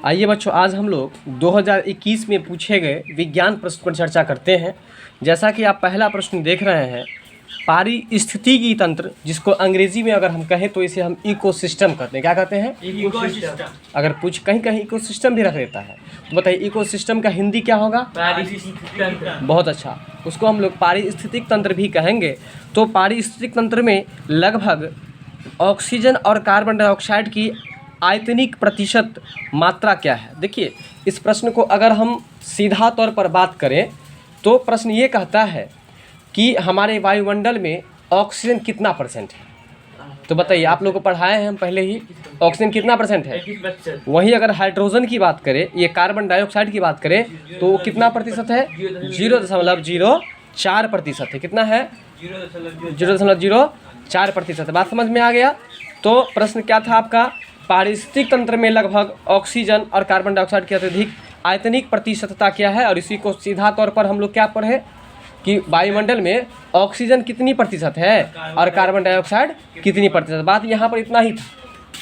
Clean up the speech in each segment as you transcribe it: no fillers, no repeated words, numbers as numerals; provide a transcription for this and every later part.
आइए बच्चों, आज हम लोग 2021 में पूछे गए विज्ञान प्रश्न पर चर्चा करते हैं। जैसा कि आप पहला प्रश्न देख रहे हैं, पारिस्थितिकी तंत्र, जिसको अंग्रेजी में अगर हम कहें तो इसे हम इकोसिस्टम कहते हैं। क्या कहते हैं? इकोसिस्टम। अगर पूछ कहीं कहीं इकोसिस्टम भी रख देता है तो बताइए इकोसिस्टम का हिंदी क्या होगा? पारिस्थितिकी तंत्र। बहुत अच्छा, उसको हम लोग पारिस्थितिक तंत्र भी कहेंगे। तो पारिस्थितिक तंत्र में लगभग ऑक्सीजन और कार्बन डाइऑक्साइड की आयतनिक प्रतिशत मात्रा क्या है? देखिए, इस प्रश्न को अगर हम सीधा तौर पर बात करें तो प्रश्न ये कहता है कि हमारे वायुमंडल में ऑक्सीजन कितना परसेंट है। तो बताइए, आप लोगों को पढ़ाए हैं हम पहले ही, ऑक्सीजन कितना परसेंट है। 21%। वहीं अगर हाइड्रोजन की बात करें, ये कार्बन डाइऑक्साइड की बात करें तो वो कितना प्रतिशत है? 0.04% है। कितना है? 0.04%। बात समझ में आ गया? तो प्रश्न क्या था आपका? पारिस्थितिक तंत्र में लगभग ऑक्सीजन और कार्बन डाइऑक्साइड की अत्यधिक आयतनिक प्रतिशतता क्या है, और इसी को सीधा तौर पर हम लोग क्या पढ़े कि वायुमंडल में ऑक्सीजन कितनी प्रतिशत है और कार्बन डाइऑक्साइड कितनी प्रतिशत। बात यहाँ पर इतना ही था।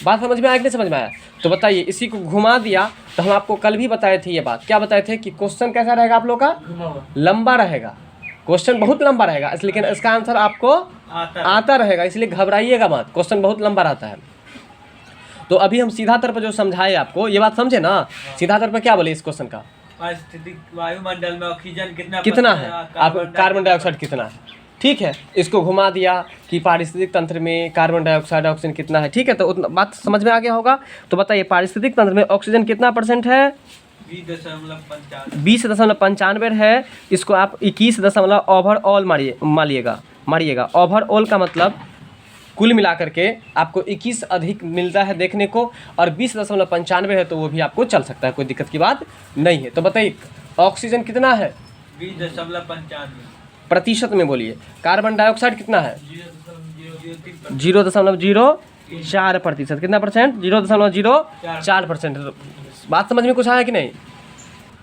बात समझ में आया कि नहीं समझ में आया? तो बताइए, इसी को घुमा दिया तो हम आपको कल भी बताए थे ये बात। क्या बताए थे कि क्वेश्चन कैसा रहेगा आप लोग का? लंबा रहेगा। क्वेश्चन बहुत लंबा रहेगा, लेकिन इसका आंसर आपको आता रहेगा, इसलिए घबराइएगा मत। क्वेश्चन बहुत लंबा रहता है। तो अभी हम सीधा तौर पर जो समझाए आपको, ये बात समझे ना? सीधा तौर पर क्या बोले इस क्वेश्चन का? पारिस्थितिक वायुमंडल में ऑक्सीजन कितना है, आप कार्बन डाइऑक्साइड कितना है। ठीक है, इसको घुमा दिया कि पारिस्थितिक तंत्र में कार्बन डाइऑक्साइड ऑक्सीजन कितना है। ठीक है, तो उतना बात समझ में आ गया होगा। तो बताइए, पारिस्थितिक तंत्र में ऑक्सीजन कितना परसेंट है? 20.95 है। इसको आप 21 ओवरऑल मारिएगा। ओवरऑल का मतलब कुल मिलाकर के आपको 21 अधिक मिलता है देखने को, और 20.95 है तो वो भी आपको चल सकता है, कोई दिक्कत की बात नहीं है। तो बताइए, ऑक्सीजन कितना है? 20.95 प्रतिशत में बोलिए। कार्बन डाइऑक्साइड कितना है? 0.04%। कितना परसेंट? 0.04%। बात समझ में कुछ आया कि नहीं?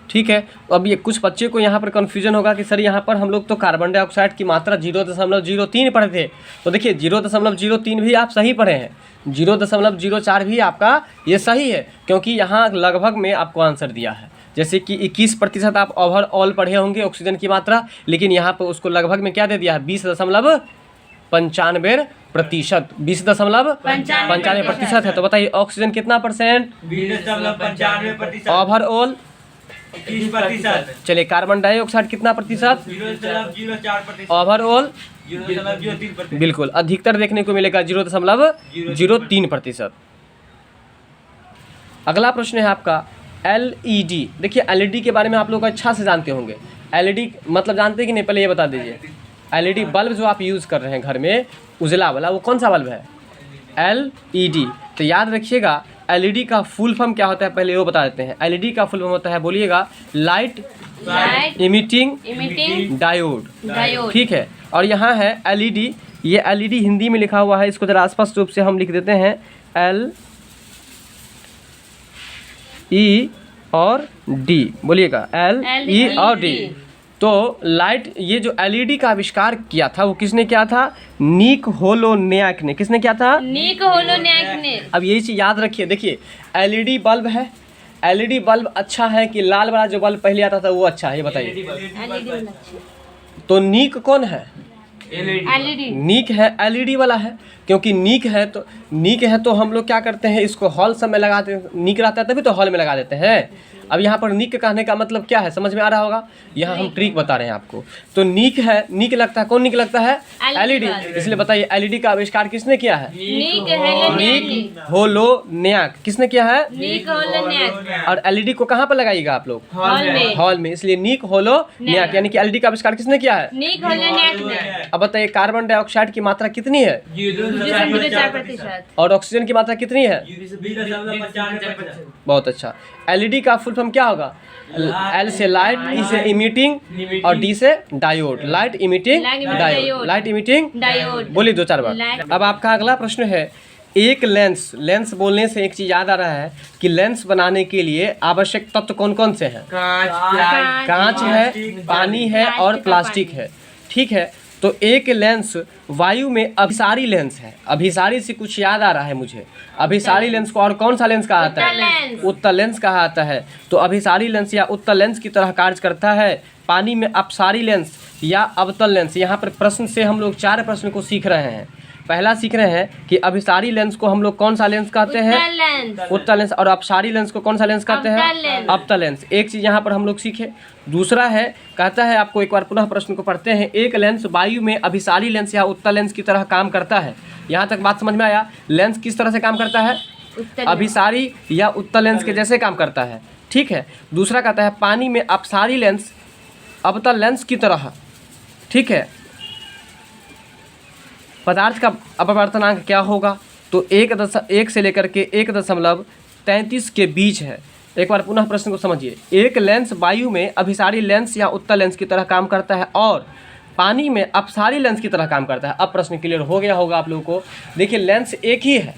ठीक है, तो अब ये कुछ बच्चे को यहाँ पर कन्फ्यूजन होगा कि सर यहाँ पर हम लोग तो कार्बन डाइऑक्साइड की मात्रा 0.03 पढ़े थे। तो देखिए, 0.03 भी आप सही पढ़े हैं, 0.04 भी आपका ये सही है, क्योंकि यहाँ लगभग में आपको आंसर दिया है। जैसे कि 21% आप ओवरऑल पढ़े होंगे ऑक्सीजन की मात्रा, लेकिन यहाँ पर उसको लगभग में क्या दे दिया है? 20.95%। 20.95% है। तो बताइए, ऑक्सीजन कितना परसेंट? 20.95%। ओवरऑल 21%। चलिए, कार्बन डाइऑक्साइड कितना प्रतिशत? 0.04%। ओवरऑल 0.03%। बिल्कुल अधिकतर देखने को मिलेगा 0.03%। अगला प्रश्न है आपका एलईडी। देखिए, एलईडी के बारे में आप लोग अच्छा से जानते होंगे। एलईडी मतलब जानते हैं कि नहीं, पहले ये बता दीजिए। एलईडी बल्ब जो आप यूज़ कर रहे हैं घर में, उजला वाला, वो कौन सा बल्ब है? एलईडी। तो याद रखिएगा, एलईडी का फुल फॉर्म क्या होता है, पहले वो बता देते हैं। एलईडी का फुल फॉर्म होता है, बोलिएगा, लाइट इमिटिंग डायोड। ठीक है, और यहाँ है एलईडी। ये एलईडी हिंदी में लिखा हुआ है, इसको जरा स्पष्ट रूप से हम लिख देते हैं, LE और D। बोलिएगा, LE और D। तो लाइट, ये जो एलईडी का आविष्कार किया था वो किसने किया था? निकोलाइट ने। किसने किया था? निकोलाइट ने। अब यही चीज़ याद रखिए। देखिए, एलईडी बल्ब है, एलईडी बल्ब अच्छा है कि लाल वाला जो बल्ब पहले आता था वो अच्छा है, ये बताइए। तो नीक कौन है? एलईडी। नीक है, एलईडी वाला है, क्योंकि नीक है तो हम लोग क्या करते हैं, इसको हॉल सब में लगाते हैं। नीक रहता है तभी तो हॉल में लगा देते हैं। अब यहाँ पर नीक कहने का मतलब क्या है, समझ में आ रहा होगा? यहाँ हम ट्रिक बता रहे हैं आपको। तो नीक है, नीक लगता है, कौन नीक लगता है? एलईडी। इसलिए बताइए, एलईडी का आविष्कार किसने किया है? निकोलाइट। किसने किया है? निकोलाइट। और एलईडी को कहाँ पर लगाइएगा आप लोग? हॉल में। इसलिए निकोलाइट, यानी कि एलईडी का आविष्कार किसने किया है? निकोलाइट ने। अब बताइए, कार्बन डाइऑक्साइड की मात्रा कितनी है 0.04%। और ऑक्सीजन की मात्रा कितनी है? 20.95%। बहुत अच्छा। एलईडी का फुल फॉर्म क्या होगा? एल से लाइट, ई से इमिटिंग और डी से diode. Light emitting diode. Light emitting diode. बोलिए 2-4 बार। अब आपका अगला प्रश्न है, एक लेंस बोलने से एक चीज याद आ रहा है कि लेंस बनाने के लिए आवश्यक तत्व कौन कौन से हैं? कांच है, पानी है और प्लास्टिक है। ठीक है, तो एक लेंस वायु में अभिसारी लेंस है। अभिसारी से कुछ याद आ रहा है मुझे। अभिसारी लेंस को और कौन सा लेंस कहा जाता उत्तल है? लेंस। उत्तल लेंस कहा जाता है। तो अभिसारी लेंस या उत्तल लेंस की तरह कार्य करता है। पानी में अपसारी लेंस या अवतल लेंस। यहाँ पर प्रश्न से हम लोग 4 प्रश्न को सीख रहे हैं। पहला सीख रहे हैं कि अभिसारी लेंस को हम लोग कौन सा लेंस कहते हैं? उत्तल लेंस। उत्तल लेंस। और अपसारी लेंस को कौन सा लेंस कहते अवतल हैं? लेंस। अवतल लेंस। एक चीज़ यहाँ पर हम लोग सीखे। दूसरा है, कहता है आपको, एक बार पुनः प्रश्न को पढ़ते हैं। एक लेंस वायु में अभिसारी लेंस या उत्तल लेंस की तरह काम करता है। यहाँ तक बात समझ में आया? लेंस किस तरह से काम करता है? उत्तल अभिसारी या उत्तल लेंस के जैसे काम करता है। ठीक है। दूसरा कहता है पानी में अपसारी लेंस अवतल लेंस की तरह। ठीक है। पदार्थ का अपवर्तनांक क्या होगा? तो 1 से लेकर के 1.33 के बीच है। एक बार पुनः प्रश्न को समझिए। एक लेंस वायु में अभिसारी लेंस या उत्तल लेंस की तरह काम करता है और पानी में अपसारी लेंस की तरह काम करता है। अब प्रश्न क्लियर हो गया होगा आप लोगों को। देखिए, लेंस एक ही है,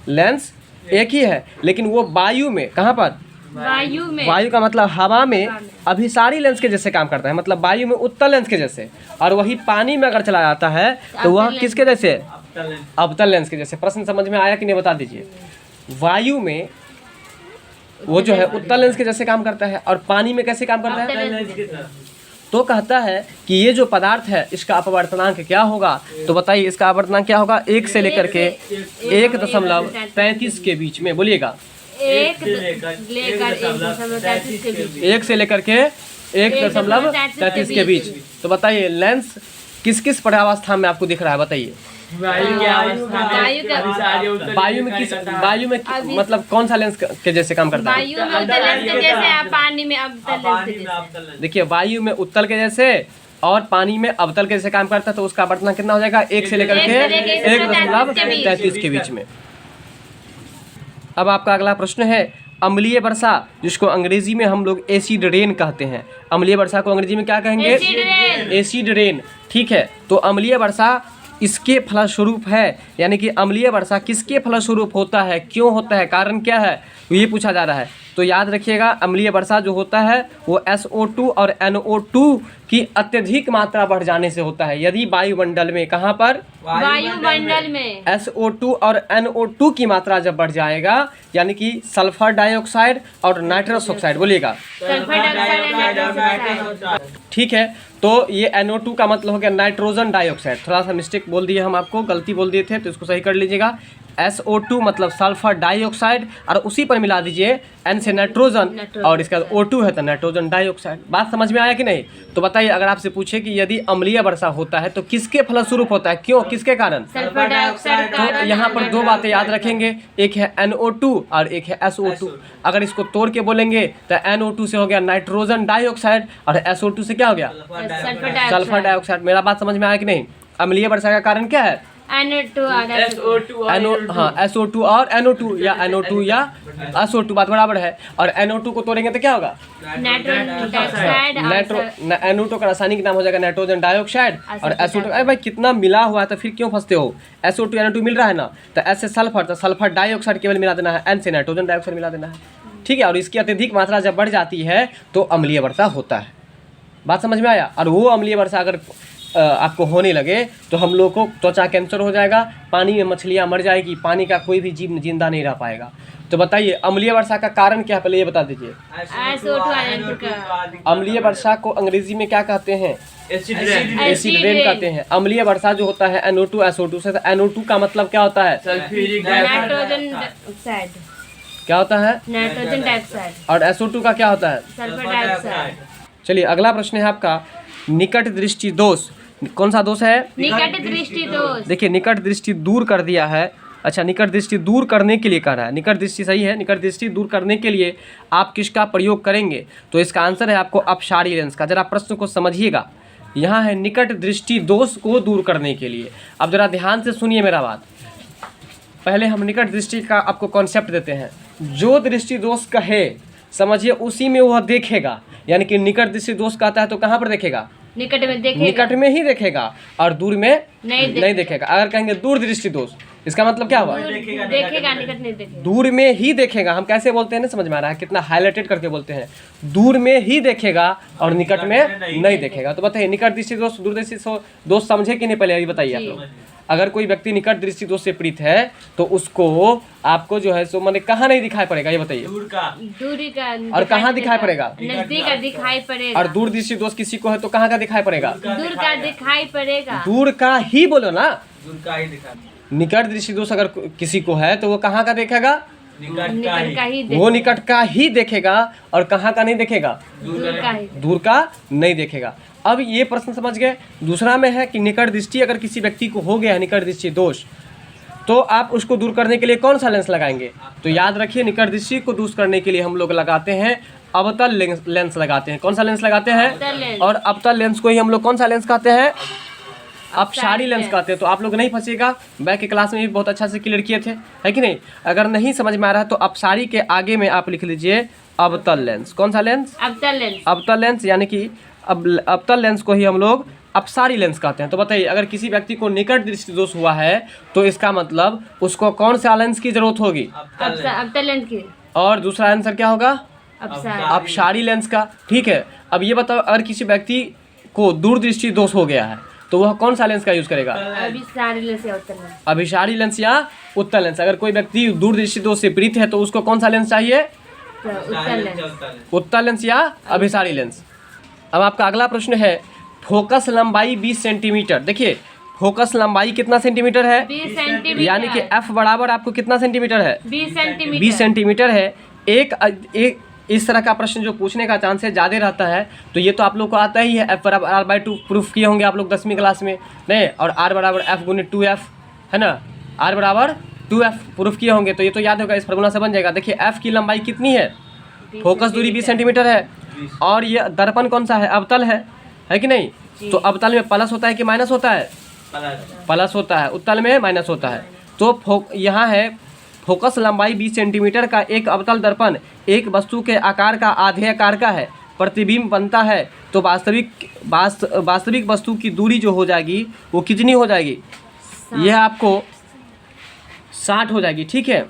लेंस एक ही है, लेकिन वो वायु में, कहाँ पर? वायु में। वायु का मतलब हवा में अभिसारी लेंस के जैसे काम करता है, मतलब वायु में उत्तल लेंस के जैसे। और वही पानी में अगर चला जाता है तो वह किसके जैसे? अवतल लेंस के जैसे। प्रश्न समझ में आया कि नहीं, बता दीजिए। वायु में वो जो है उत्तल लेंस के जैसे काम करता है और पानी में कैसे काम करता है? तो कहता है कि ये जो पदार्थ है इसका अपवर्तनांक क्या होगा? तो बताइए, इसका अपवर्तनांक क्या होगा? 1 से लेकर के 1.33 के बीच में। बोलिएगा। 1 लेकर 1.33 के बीच। 1 से लेकर के 1.33 के बीच। तो बताइए, लेंस किस किस परावस्था में आपको दिख रहा है? बताइए। वायु में किस, वायु में मतलब कौन सा लेंस के जैसे काम करता है? वायु में उत्तल लेंस के जैसे और पानी में अवतल लेंस के जैसे। देखिए, वायु में उत्तल के जैसे और पानी में अवतल के जैसे काम करता है। तो उसका अपवर्तनांक कितना हो जाएगा? 1 से लेकर के 1.33 के बीच में। अब आपका अगला प्रश्न है अम्लीय वर्षा, जिसको अंग्रेजी में हम लोग एसिड रेन कहते हैं। अम्लीय वर्षा को अंग्रेजी में क्या कहेंगे? Acid rain. Acid rain. ठीक है। तो अम्लीय वर्षा इसके फलस्वरूप है, यानी कि अम्लीय वर्षा किसके फलस्वरूप होता है, क्यों होता है, कारण क्या है, ये पूछा जा रहा है। तो याद रखिएगा, अम्लीय वर्षा जो होता है वो SO2 और NO2 की अत्यधिक मात्रा बढ़ जाने से होता है। यदि वायुमंडल में, कहाँ पर? वायुमंडल में SO2 और NO2 की मात्रा जब बढ़ जाएगा, यानी कि सल्फर डाइऑक्साइड और नाइट्रस ऑक्साइड। बोलिएगा। सल्फर डाइऑक्साइड और नाइट्रस ऑक्साइड। ठीक है। तो ये NO2 का मतलब हो गया नाइट्रोजन डाइऑक्साइड। थोड़ा सा मिस्टेक बोल दिए हम आपको, गलती बोल दिए थे, तो इसको सही कर लीजिएगा। SO2 मतलब सल्फर डाइऑक्साइड और उसी पर मिला दीजिए N से नाइट्रोजन और इसका O2 है तो नाइट्रोजन डाइऑक्साइड। बात समझ में आया कि नहीं? तो बताइए, अगर आपसे पूछे कि यदि अम्लीय वर्षा होता है तो किसके फलस्वरूप होता है, क्यों, किसके कारण? सल्फर डाइऑक्साइड का तो यहाँ पर 2 बातें याद रखेंगे, एक है NO2 और एक है SO2। अगर इसको तोड़ के बोलेंगे तो NO2 से हो गया नाइट्रोजन डाइऑक्साइड और SO2 से क्या हो गया? Sulphur dioxide. मेरा बात समझ में आया कि नहीं? अम्लीय वर्षा का कारण क्या है? SO2 और NO2 या NO2 या SO2, बात बराबर है। और NO2 को तोड़ेंगे तो क्या होगा? Nitrogen dioxide. NO2 का रासायनिक नाम हो जाएगा नाइट्रोजन डाइऑक्साइड और SO2। अरे भाई, कितना मिला हुआ है तो फिर क्यों फंसते हो? SO2 NO2 मिल रहा है ना, तो S से सल्फर, तो सल्फर डाइऑक्साइड केवल मिला देना है, N से नाइट्रोजन डाइऑक्साइड मिला देना है। ठीक है। और इसकी अत्यधिक मात्रा जब बढ़ जाती है तो अम्लीय वर्षा होता है। बात समझ में आया? और वो अम्लीय वर्षा अगर आपको होने लगे तो हम लोग को त्वचा कैंसर हो जाएगा, पानी में मछलियाँ मर जाएगी, पानी का कोई भी जीव जिंदा नहीं रह पाएगा। तो बताइए, अम्लीय वर्षा का कारण क्या है, पहले ये बता दीजिए। अम्लीय वर्षा को अंग्रेजी में क्या कहते हैं? एसिड रेन कहते हैं। अम्लीय वर्षा जो होता है NO2 SO2 से, तो NO2 का मतलब क्या होता है? Nitrogen dioxide. क्या होता है? Nitrogen dioxide. और SO2 का क्या होता है? Sulphur dioxide. चलिए, अगला प्रश्न है आपका निकट दृष्टि दोष। कौन सा दोष है? निकट दृष्टि दोष। देखिए, निकट दृष्टि दूर कर दिया है। अच्छा, निकट दृष्टि दूर करने के लिए कह रहा है। निकट दृष्टि सही है। निकट दृष्टि दूर करने के लिए आप किसका प्रयोग करेंगे? तो इसका आंसर है आपको अपसारी लेंस का। जरा प्रश्न को समझिएगा। यहाँ है निकट दृष्टि दोष को दूर करने के लिए। अब जरा ध्यान से सुनिए मेरा बात। पहले हम निकट दृष्टि का आपको कॉन्सेप्ट देते हैं। जो दृष्टि दोष कहे, समझिए उसी में वह देखेगा। यानी कि निकट दृष्टि दोष कहता है तो कहाँ पर देखेगा? निकट में देखेगा। निकट में ही देखेगा और दूर में नहीं नहीं देखेगा। अगर कहेंगे दूर दृष्टि दोष, इसका मतलब क्या हुआ? देखेगा, देखेगा, निकट नहीं देखेगा। दूर में ही देखेगा। हम कैसे बोलते हैं ना, समझ में आ रहा है? कितना हाईलाइटेड करके बोलते हैं, दूर में ही देखेगा और निकट में नहीं देखेगा। तो बताइए निकट दृष्टि दोष दूर दृष्टि दोष समझे कि नहीं, पहले ये बताइए आप जी। लोग। अगर कोई व्यक्ति निकट दृष्टि दोष से पीड़ित है तो उसको आपको जो है सो मैंने कहाँ नहीं दिखाई पड़ेगा, ये बताइए। दूर का दूरी का और कहाँ दिखाई पड़ेगा? नजदीक का दिखाई पड़ेगा। और दूर दृष्टि दोष किसी को है तो कहाँ का दिखाई पड़ेगा? दूर का दिखाई पड़ेगा। दूर का ही बोलो ना। दूर का ही दिखा, निकट दृष्टि दोष अगर किसी को है तो वो कहाँ का देखेगा? निकट का निकट का ही, ही वो निकट का ही देखेगा और कहाँ का नहीं देखेगा? दूर का ही। दूर का नहीं देखेगा। अब ये प्रश्न समझ गए। दूसरा में है कि निकट दृष्टि अगर किसी व्यक्ति को हो गया है निकट दृष्टि दोष, तो आप उसको दूर करने के लिए कौन सा लेंस लगाएंगे? तो याद रखिए निकट दृष्टि को दूर करने के लिए हम लोग लगाते हैं अवतल लेंस लगाते हैं। कौन सा लेंस लगाते अवतल हैं? लेंस। और अवतल लेंस को ही हम लोग कौन सा लेंस कहते हैं? अपसारी लेंस लेंस। कहते हैं। तो आप लोग नहीं फंसिएगा, बैक के क्लास में भी बहुत अच्छा से क्लियर किए थे, है कि नहीं? अगर नहीं समझ में आ रहा है तो अपसारी के आगे में आप लिख लीजिए अवतल लेंस। कौन सा लेंस? अवतल लेंस। अवतल लेंस, यानी कि अवतल लेंस को ही हम लोग अपसारी लेंस कहते हैं। तो बताइए अगर किसी व्यक्ति को निकट दृष्टि दोष हुआ है तो इसका मतलब उसको कौन सा लेंस की जरूरत होगी? अवतल लेंस की। और दूसरा आंसर क्या होगा? अपसारी। अपसारी लेंस का। ठीक है, अब ये बताओ अगर किसी व्यक्ति को दूरदृष्टि दोष हो गया है तो वह कौन सा लेंस का यूज करेगा? अभिसारी लेंस या अवतल लेंस। अभिसारी लेंस या उत्तल लेंस। अगर कोई व्यक्ति दूरदृष्टि दोष से पीड़ित है तो उसको कौन सा लेंस चाहिए? उत्तल लेंस। उत्तल लेंस या अभिसारी लेंस। अब आपका अगला प्रश्न है फोकस लंबाई 20 सेंटीमीटर। देखिए फोकस लंबाई कितना सेंटीमीटर है? 20 सेंटीमीटर। यानी कि एफ बराबर आपको कितना सेंटीमीटर है? 20 सेंटीमीटर। 20 सेंटीमीटर है। एक इस तरह का प्रश्न जो पूछने का चांसेस ज़्यादा रहता है, तो ये तो आप लोग को आता ही है। एफ बराबर r/2 प्रूफ किए होंगे आप लोग 10वीं क्लास में, नहीं? और r बराबर f गुने 2f, है ना? r बराबर 2f प्रूफ किए होंगे, तो ये तो याद होगा, इस फार्मूला से बन जाएगा। देखिए f की लंबाई कितनी है? फोकस दूरी 20 सेंटीमीटर है। और ये दर्पण कौन सा है? अवतल है कि नहीं? तो अवतल में प्लस होता है कि माइनस होता है? प्लस होता है। उत्तल में माइनस होता है। तो यहाँ है फोकस लंबाई 20 सेंटीमीटर का एक अवतल दर्पण एक वस्तु के आकार का आधे आकार का है, प्रतिबिंब बनता है, तो वास्तविक वस्तु की दूरी जो हो जाएगी वो कितनी हो जाएगी? यह आपको 60 हो जाएगी। ठीक है,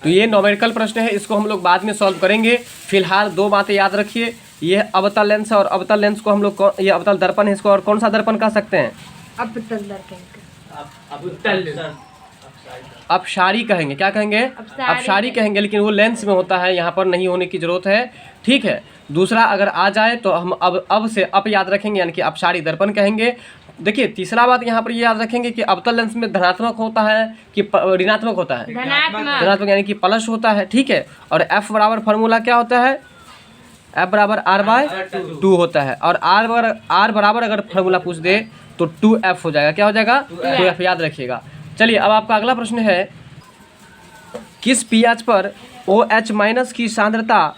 तो ये न्यूमेरिकल प्रश्न है, इसको हम लोग बाद में सॉल्व करेंगे। फिलहाल दो बातें याद रखिए, ये अवतल लेंस है और अवतल लेंस को हम लोग ये अवतल दर्पण है, इसको और कौन सा दर्पण कह सकते हैं? अवतल दर्पण। अपसारी कहेंगे। क्या कहेंगे? अपसारी कहेंगे, लेकिन वो लेंस में होता है, यहाँ पर नहीं होने की जरूरत है। ठीक है, दूसरा अगर आ जाए तो हम अब से अप याद रखेंगे, यानी कि अपसारी दर्पण कहेंगे। देखिए तीसरा बात यहाँ पर ये याद रखेंगे कि अवतल लेंस में धनात्मक होता है कि ऋणात्मक होता है? धनात्मक, यानी कि प्लस होता है। ठीक है, और एफ बराबर फार्मूला क्या होता है? एफ बराबर r/2 होता है। और आर बराबर अगर फार्मूला पूछ दे तो 2f हो जाएगा। क्या हो जाएगा? 2f, याद रखिएगा। चलिए अब आपका अगला प्रश्न है किस pH पर OH माइनस की सांद्रता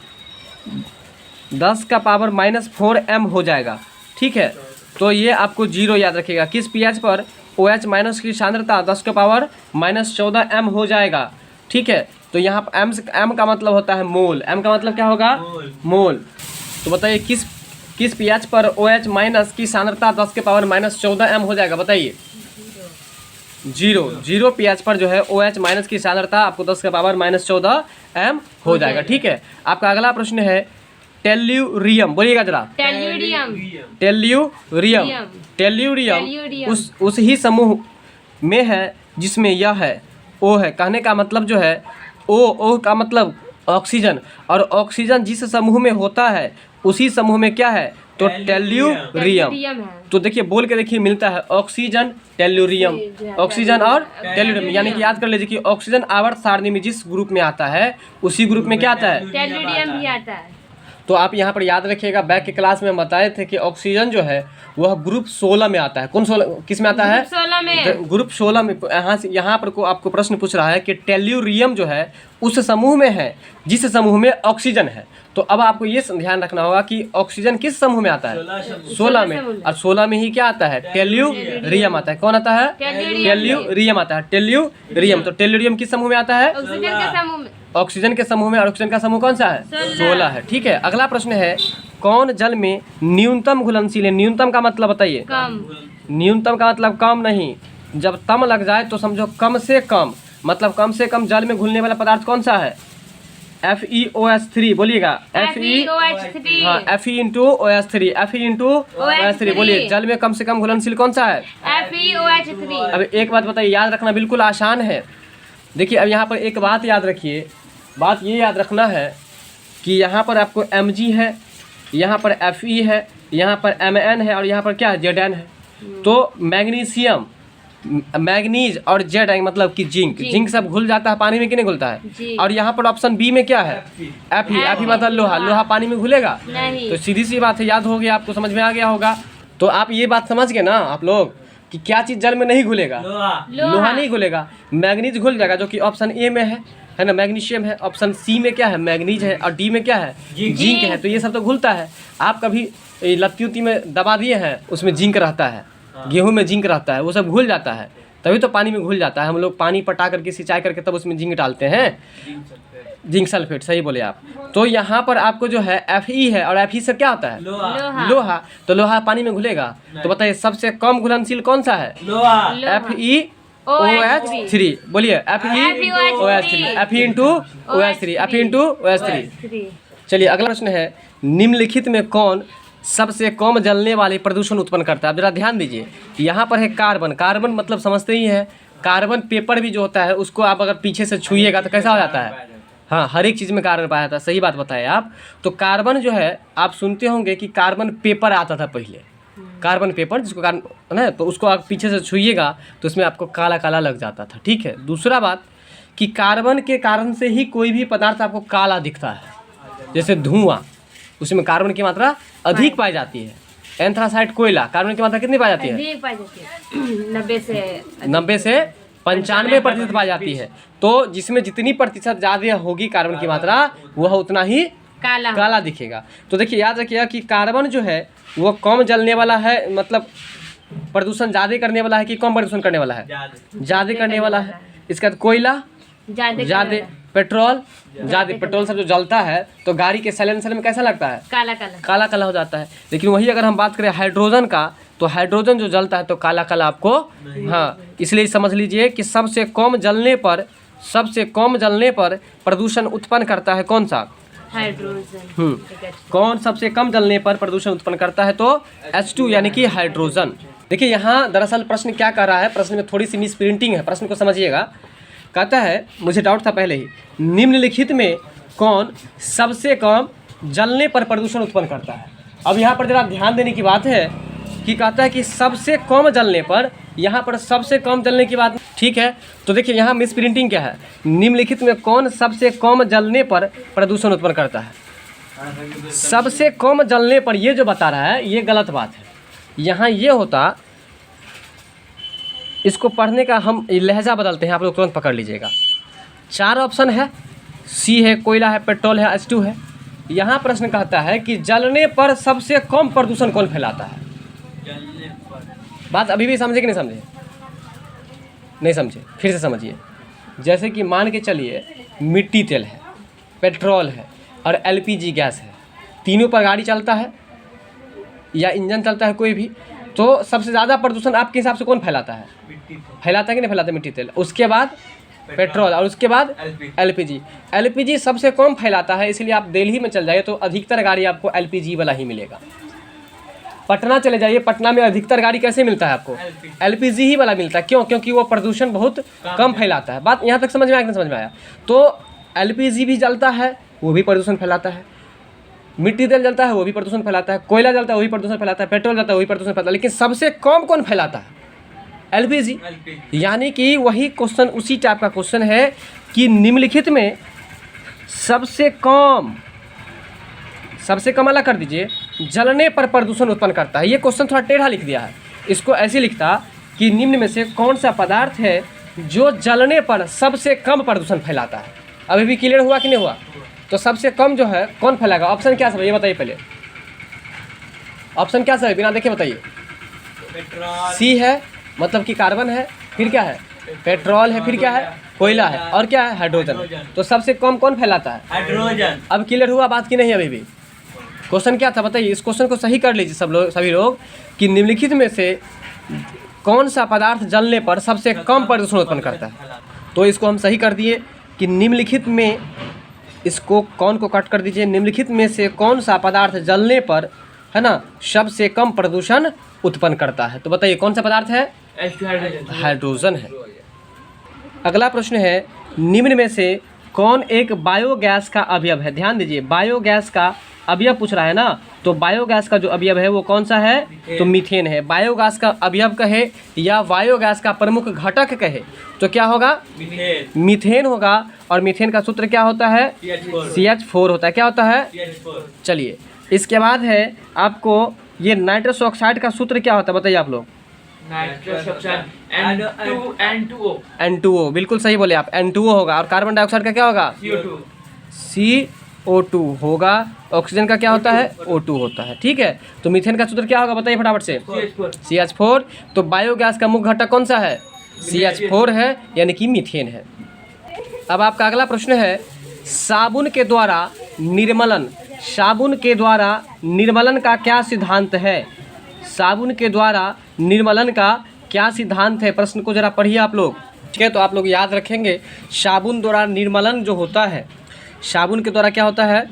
10 का पावर -4 m हो जाएगा? ठीक है, तो ये आपको 0 याद रखिएगा। किस pH पर OH माइनस की सांद्रता 10 का पावर -14 m हो जाएगा? ठीक है, तो यहाँ पर m का मतलब होता है मोल। m का मतलब क्या होगा? मोल। तो बताइए किस pH पर OH माइनस की सांद्रता 10 के पावर -14 m हो जाएगा? बताइए। 0 pH पर जो है OH माइनस की सांद्रता आपको 10 के पावर -14 m हो जाएगा। ठीक है, आपका अगला प्रश्न है टेल्यूरियम। बोलिएगा जरा। टेल्यूरियम उस ही समूह में है जिसमें यह है O है। कहने का मतलब जो है O का मतलब ऑक्सीजन, और ऑक्सीजन जिस समूह में होता है उसी समूह में क्या है? तो टेल्यूरियम। तो देखिए बोल के देखिए मिलता है ऑक्सीजन टेल्यूरियम, ऑक्सीजन और टेल्यूरियम, यानी कि याद कर लीजिए कि ऑक्सीजन आवर्त सारणी में जिस ग्रुप में आता है उसी ग्रुप में क्या आता है? टेल्यूरियम भी आता है। तो आप यहाँ पर याद रखिएगा, बैक के क्लास में बताए थे कि ऑक्सीजन जो है वह ग्रुप 16 में आता है। कौन 16 किस में आता है? ग्रुप 16 में। ग्रुप 16 में। यहाँ पर को आपको प्रश्न पूछ रहा है कि टेल्यूरियम जो है उस समूह में है जिस समूह में ऑक्सीजन है। तो अब आपको ये ध्यान रखना होगा कि ऑक्सीजन किस समूह में आता है? 16 में। और 16 में ही क्या आता है? टेल्यूरियम आता है। कौन आता है? टेल्यूरियम आता है। टेल्यूरियम। तो टेल्यूरियम किस समूह में आता है? ऑक्सीजन के समूह में। ऑक्सीजन के समूह में। और ऑक्सीजन का समूह कौन सा है? 16 है। ठीक है, अगला प्रश्न है कौन जल में न्यूनतम घुलनशील है? न्यूनतम का मतलब बताइए। कम। न्यूनतम का मतलब कम नहीं, जब तम लग जाए तो समझो कम से कम, मतलब कम से कम जल में घुलने वाला पदार्थ कौन सा है? FeOH3 बोलिएगा। FeOH3 हाँ, Fe into OH3, Fe into OH3 बोलिए। जल में कम से कम घुलनशील कौन सा है? FeOH3। अब एक बात बताइए, याद रखना बिल्कुल आसान है। देखिए अब यहाँ पर एक बात याद रखिए, बात ये याद रखना है कि यहाँ पर आपको Mg है, यहाँ पर Fe है, यहाँ पर Mn है और यहाँ पर क्या है? Zn है। तो मैग्नीशियम, मैग्नीज और जेड मतलब कि जिंक सब घुल जाता है पानी में कि नहीं घुलता है? और यहाँ पर ऑप्शन बी में क्या है? Fe मतलब लोहा। लोहा पानी में घुलेगा? नहीं। तो सीधी सी बात है, याद हो गया आपको, समझ में आ गया होगा। तो आप ये बात समझ गए ना आप लोग कि क्या चीज़ जल में नहीं घुलेगा? लोहा नहीं घुलेगा, मैग्नीज घुल जाएगा जो कि ऑप्शन ए में है ना, मैग्नीशियम है। ऑप्शन सी में क्या है? मैग्नीज है। और डी में क्या है? जिंक है। तो ये सब तो घुलता है। आप कभी लत्ती उत्ती में दबा दिए हैं, उसमें जिंक रहता है, गेहूं में जिंक रहता है, वो सब घुल जाता है, तभी तो पानी में घुल जाता है। हम लोग पानी पटा करके सिंचाई करके तब उसमें जिंक डालते हैं, जिंक सल्फेट, सही बोले आप। तो यहाँ पर आपको जो है Fe है और Fe से क्या होता है? लोहा। तो लोहा पानी में घुलेगा? तो बताइए सबसे कम घुलनशील कौन सा है? FeOH3 बोलिए। FeOH3, Fe into OH3, Fe into OH3। चलिए अगला प्रश्न है, निम्नलिखित में कौन सबसे कम जलने वाले प्रदूषण उत्पन्न करता है? आप जरा ध्यान दीजिए, यहाँ पर है कार्बन। कार्बन मतलब समझते ही हैं, कार्बन पेपर भी जो होता है उसको आप अगर पीछे से छुइएगा तो कैसा हो जाता है? हाँ, हर एक चीज़ में कार्बन पाया जाता है, सही बात बताए आप। तो कार्बन जो है, आप सुनते होंगे कि कार्बन पेपर आता था पहले, कार्बन पेपर जिसको कार्बन है ना, तो उसको आप पीछे से छुइएगा तो उसमें आपको काला काला लग जाता था। ठीक है। दूसरा बात कि कार्बन के कारण से ही कोई भी पदार्थ आपको काला दिखता है, जैसे धुआं, उसमें कार्बन की मात्रा अधिक पाई जाती है। एंथ्रासाइट कोयला, कार्बन की मात्रा कितनी पाई जाती है? 90 से 95% पाई जाती है। तो जिसमें जितनी प्रतिशत ज़्यादा होगी कार्बन की मात्रा, वह उतना ही काला दिखेगा। तो देखिए याद रखिएगा कि कार्बन जो है वो कम जलने वाला है, मतलब प्रदूषण ज़्यादा करने वाला है कि कम प्रदूषण करने वाला है? ज़्यादा करने वाला है। इसके बाद कोयला ज़्यादा, पेट्रोल ज़्यादा। पेट्रोल सब जो जलता है तो गाड़ी के साइलेंसर में कैसा लगता है? काला काला हो जाता है। लेकिन वही अगर हम बात करें हाइड्रोजन का, तो हाइड्रोजन जो जलता है तो काला काला आपको, हाँ, इसलिए समझ लीजिए कि सबसे कम जलने पर प्रदूषण उत्पन्न करता है कौन सा? हाइड्रोजन। कौन सबसे कम जलने पर प्रदूषण उत्पन्न करता है? तो H2 यानी कि हाइड्रोजन। देखिए यहाँ दरअसल प्रश्न क्या कर रहा है, प्रश्न में थोड़ी सी मिस प्रिंटिंग है, प्रश्न को समझिएगा। कहता है, मुझे डाउट था पहले ही, निम्नलिखित में कौन सबसे कम जलने पर प्रदूषण उत्पन्न करता है? अब यहाँ पर जरा ध्यान देने की बात है कि कहता है कि सबसे कम जलने पर, यहाँ पर सबसे कम जलने की बात, ठीक है। तो देखिए यहाँ मिस प्रिंटिंग क्या है, निम्नलिखित में कौन सबसे कम जलने पर प्रदूषण उत्पन्न करता है? सबसे कम जलने पर ये जो बता रहा है ये गलत बात है। यहाँ ये होता, इसको पढ़ने का हम लहजा बदलते हैं, आप लोग तुरंत पकड़ लीजिएगा। 4 ऑप्शन है, सी है, कोयला है, पेट्रोल है, H2 है। यहाँ प्रश्न कहता है कि जलने पर सबसे कम प्रदूषण कौन फैलाता है? बात अभी भी समझे कि नहीं समझे? नहीं समझे, फिर से समझिए। जैसे कि मान के चलिए मिट्टी तेल है, पेट्रोल है और LPG गैस है, तीनों पर गाड़ी चलता है या इंजन चलता है कोई भी, तो सबसे ज़्यादा प्रदूषण आपके हिसाब से कौन फैलाता है? फैलाता है कि नहीं फैलाता? मिट्टी तेल, उसके बाद पेट्रोल और उसके बाद LPG। LPG सबसे कम फैलाता है, इसलिए आप दिल्ली में चल जाइए तो अधिकतर गाड़ी आपको LPG वाला ही मिलेगा। पटना चले जाइए, पटना में अधिकतर गाड़ी कैसे मिलता है आपको? LPG ही वाला मिलता है। क्यों? क्योंकि वो प्रदूषण बहुत कम फैलाता है। बात यहाँ तक समझ में आया कि नहीं समझ में आया? तो LPG भी जलता है, वो भी प्रदूषण फैलाता है। मिट्टी तेल जलता है, वो भी प्रदूषण फैलाता है। कोयला जलता है, वही प्रदूषण फैलाता है। पेट्रोल जलता है, वही प्रदूषण फैलाता है। लेकिन सबसे कम कौन फैलाता है? LPG। यानी कि वही क्वेश्चन, उसी टाइप का क्वेश्चन है कि निम्नलिखित में सबसे कम अलग कर दीजिए, जलने पर प्रदूषण उत्पन्न करता है। ये क्वेश्चन थोड़ा टेढ़ा लिख दिया है, इसको ऐसे लिखता कि निम्न में से कौन सा पदार्थ है जो जलने पर सबसे कम प्रदूषण फैलाता है? अभी भी क्लियर हुआ कि नहीं हुआ? तो सबसे कम जो है कौन फैलाएगा? ऑप्शन क्या सब है ये बताइए पहले। ऑप्शन क्या सब है बिना देखे बताइए। सी है, मतलब कि कार्बन है, फिर क्या है? पेट्रोल है, फिर क्या है? कोयला है, और क्या है? हाइड्रोजन। तो सबसे कम कौन फैलाता है? हाइड्रोजन। अब क्लियर हुआ बात की नहीं? अभी भी क्वेश्चन क्या था बताइए, इस क्वेश्चन को सही कर लीजिए सभी लोग कि निम्नलिखित में से कौन सा पदार्थ जलने पर सबसे कम प्रदूषण उत्पन्न करता है? तो इसको हम सही कर दिए कि निम्नलिखित में, इसको कौन को कट कर दीजिए, निम्नलिखित में से कौन सा पदार्थ जलने पर, है ना, सबसे कम प्रदूषण उत्पन्न करता है? तो बताइए कौन सा पदार्थ है? हाइड्रोजन है। अगला प्रश्न है, निम्न में से कौन एक बायोगैस का अवयव है? ध्यान दीजिए, बायोगैस का अवयव पूछ रहा है ना, तो बायोगैस का जो अवयव है वो कौन सा है? तो मीथेन है। बायोगैस का अवयव कहे या बायोगैस का प्रमुख घटक कहे तो क्या होगा? मीथेन होगा। और मीथेन का सूत्र क्या होता है? CH4 होता है। क्या होता है? चलिए, इसके बाद है आपको ये नाइट्रस ऑक्साइड का सूत्र क्या होता है, बताइए आप लोग। N2O, बिल्कुल सही बोले आप, N2O होगा। और कार्बन डाइऑक्साइड का क्या होगा? CO2 होगा। ऑक्सीजन का क्या होता है? O2 होता है। ठीक है, तो मीथेन का सूत्र क्या होगा, बताइए फटाफट से। CH4। तो बायोगैस का मुख्य घटक कौन सा है? CH4 है, यानी कि मीथेन है। अब आपका अगला प्रश्न है, साबुन के द्वारा निर्मलन का क्या सिद्धांत है? साबुन के द्वारा निर्मलन का क्या सिद्धांत है? प्रश्न को जरा पढ़िए आप लोग। ठीक है, तो आप लोग याद रखेंगे, साबुन द्वारा निर्मलन जो होता है, साबुन के द्वारा क्या होता है?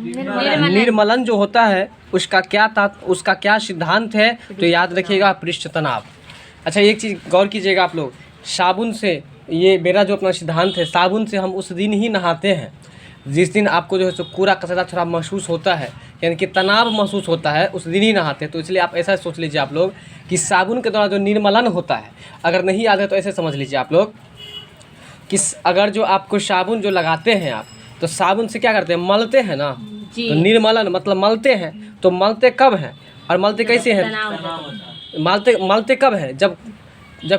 निर्मलन जो होता है उसका क्या सिद्धांत है? तो याद रखिएगा, पृष्ठ तनाव। अच्छा, एक चीज़ गौर कीजिएगा आप लोग, साबुन से, ये मेरा जो अपना सिद्धांत है, साबुन से हम उस दिन ही नहाते हैं जिस दिन आपको जो है सो कूड़ा कचरा थोड़ा महसूस होता है, यानी कि तनाव महसूस होता है, उस दिन ही नहाते हैं। तो इसलिए आप ऐसा सोच लीजिए आप लोग कि साबुन के द्वारा जो निर्मलन होता है, अगर नहीं याद है तो ऐसे समझ लीजिए आप लोग कि अगर जो आपको साबुन जो लगाते हैं आप, तो साबुन से क्या करते हैं? मलते हैं ना। तो निर्मलन मतलब मलते हैं। तो मलते कब हैं और मलते कैसे हैं? मलते कब हैं? जब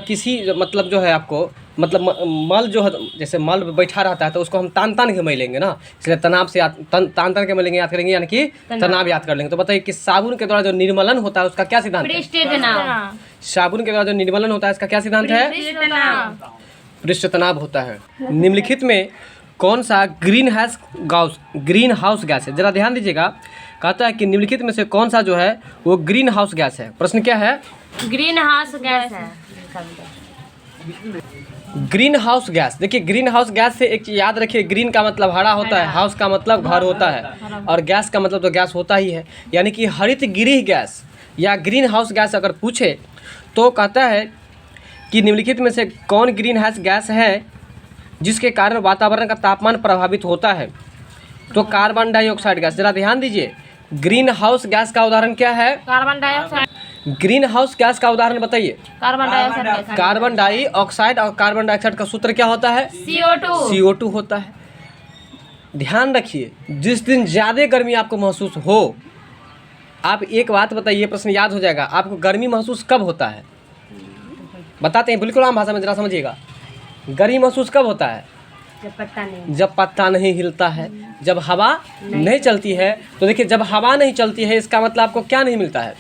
किसी मतलब जो है आपको मतलब मल जो है, जैसे मल बैठा रहता है तो उसको हम तान के मलेंगे ना, इसलिए तनाव से तान के मलेंगे, याद करेंगे, यानी कि तनाव याद कर लेंगे। तो बताइए कि साबुन के द्वारा जो निर्मलन होता है उसका क्या सिद्धांत है? साबुन के द्वारा जो निर्मलन होता है इसका क्या सिद्धांत है? पृष्ठ तनाव होता है। निम्नलिखित में कौन सा ग्रीन हाउस गैस है? जरा ध्यान दीजिएगा, कहता है कि निम्नलिखित में से कौन सा जो है वो ग्रीन हाउस गैस है? प्रश्न क्या है? ग्रीन हाउस गैस है। ग्रीन हाउस गैस, देखिए ग्रीन हाउस गैस से एक चीज याद रखिए, ग्रीन का मतलब हरा होता है, हाउस का मतलब घर होता है, और गैस का मतलब तो गैस होता ही है, यानी कि हरित गृह गैस या ग्रीन हाउस गैस अगर पूछे तो कहता है कि निम्नलिखित में से कौन ग्रीन हाउस गैस है जिसके कारण वातावरण का तापमान प्रभावित होता है? तो कार्बन डाइऑक्साइड गैस। जरा ध्यान दीजिए, ग्रीन हाउस गैस का उदाहरण क्या है? Carbon dioxide. Green house gas का उदाहरण बताइए। Carbon dioxide. कार्बन डाइऑक्साइड और कार्बन डाइऑक्साइड का सूत्र क्या होता है? CO2 होता है। ध्यान रखिए, जिस दिन ज़्यादा गर्मी आपको महसूस हो, आप एक बात बताइए, प्रश्न याद हो जाएगा, आपको गर्मी महसूस कब होता है? बताते हैं बिल्कुल आम भाषा में, जरा समझिएगा। गर्मी महसूस कब होता है? जब पत्ता नहीं हिलता है, जब हवा नहीं चलती है। तो देखिए, जब हवा नहीं चलती है इसका मतलब आपको क्या नहीं मिलता है?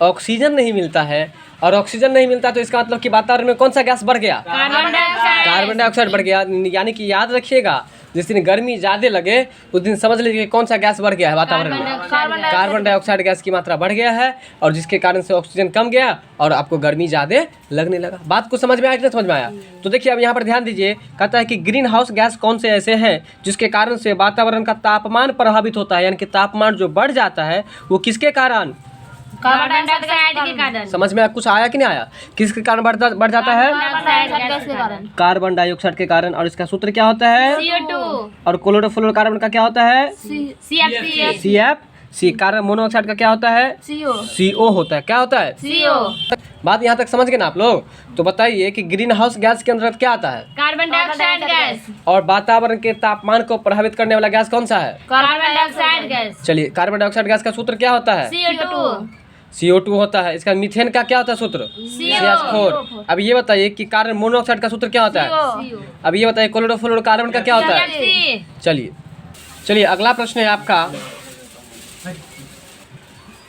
ऑक्सीजन नहीं मिलता है। और ऑक्सीजन नहीं मिलता तो इसका मतलब कि वातावरण में कौन सा गैस बढ़ गया? कार्बन डाइऑक्साइड बढ़ गया। यानी कि याद रखिएगा, जिस दिन गर्मी ज़्यादा लगे उस दिन समझ लीजिए कौन सा गैस बढ़ गया है वातावरण में? कार्बन डाइऑक्साइड गैस की मात्रा बढ़ गया है, और जिसके कारण से ऑक्सीजन कम गया और आपको गर्मी ज़्यादा लगने लगा। बात को समझ में आया कि नहीं समझ में आया? तो देखिए, अब यहाँ पर ध्यान दीजिए, कहता है कि ग्रीन हाउस गैस कौन से ऐसे हैं जिसके कारण से वातावरण का तापमान प्रभावित होता है, यानी कि तापमान जो बढ़ जाता है वो किसके कारण? कार्बन डाइऑक्साइड के कारण। समझ में कुछ आया कि नहीं आया? किसके कारण बढ़ जाता है? कार्बन डाइऑक्साइड के कारण। और इसका सूत्र क्या होता है? CO2। और क्लोरोफ्लोरोकार्बन का क्या होता है? CFC। कार्बन मोनोऑक्साइड का क्या होता है? CO होता है। क्या होता है? CO। बात यहाँ तक समझ गए ना आप लोग? तो बताइए कि ग्रीन हाउस गैस के अंतर्गत क्या आता है? Carbon dioxide gas. और वातावरण के तापमान को प्रभावित करने वाला गैस कौन सा है? Carbon dioxide gas. चलिए, कार्बन डाइऑक्साइड गैस का सूत्र क्या होता है? CO2 होता है। इसका मीथेन का क्या होता है सूत्र? CH4। अब ये बताइए कि कार्बन मोनोऑक्साइड का सूत्र क्या होता है? अब ये बताइए क्लोरोफ्लोरोकार्बन का क्या होता है? चलिए अगला प्रश्न है आपका।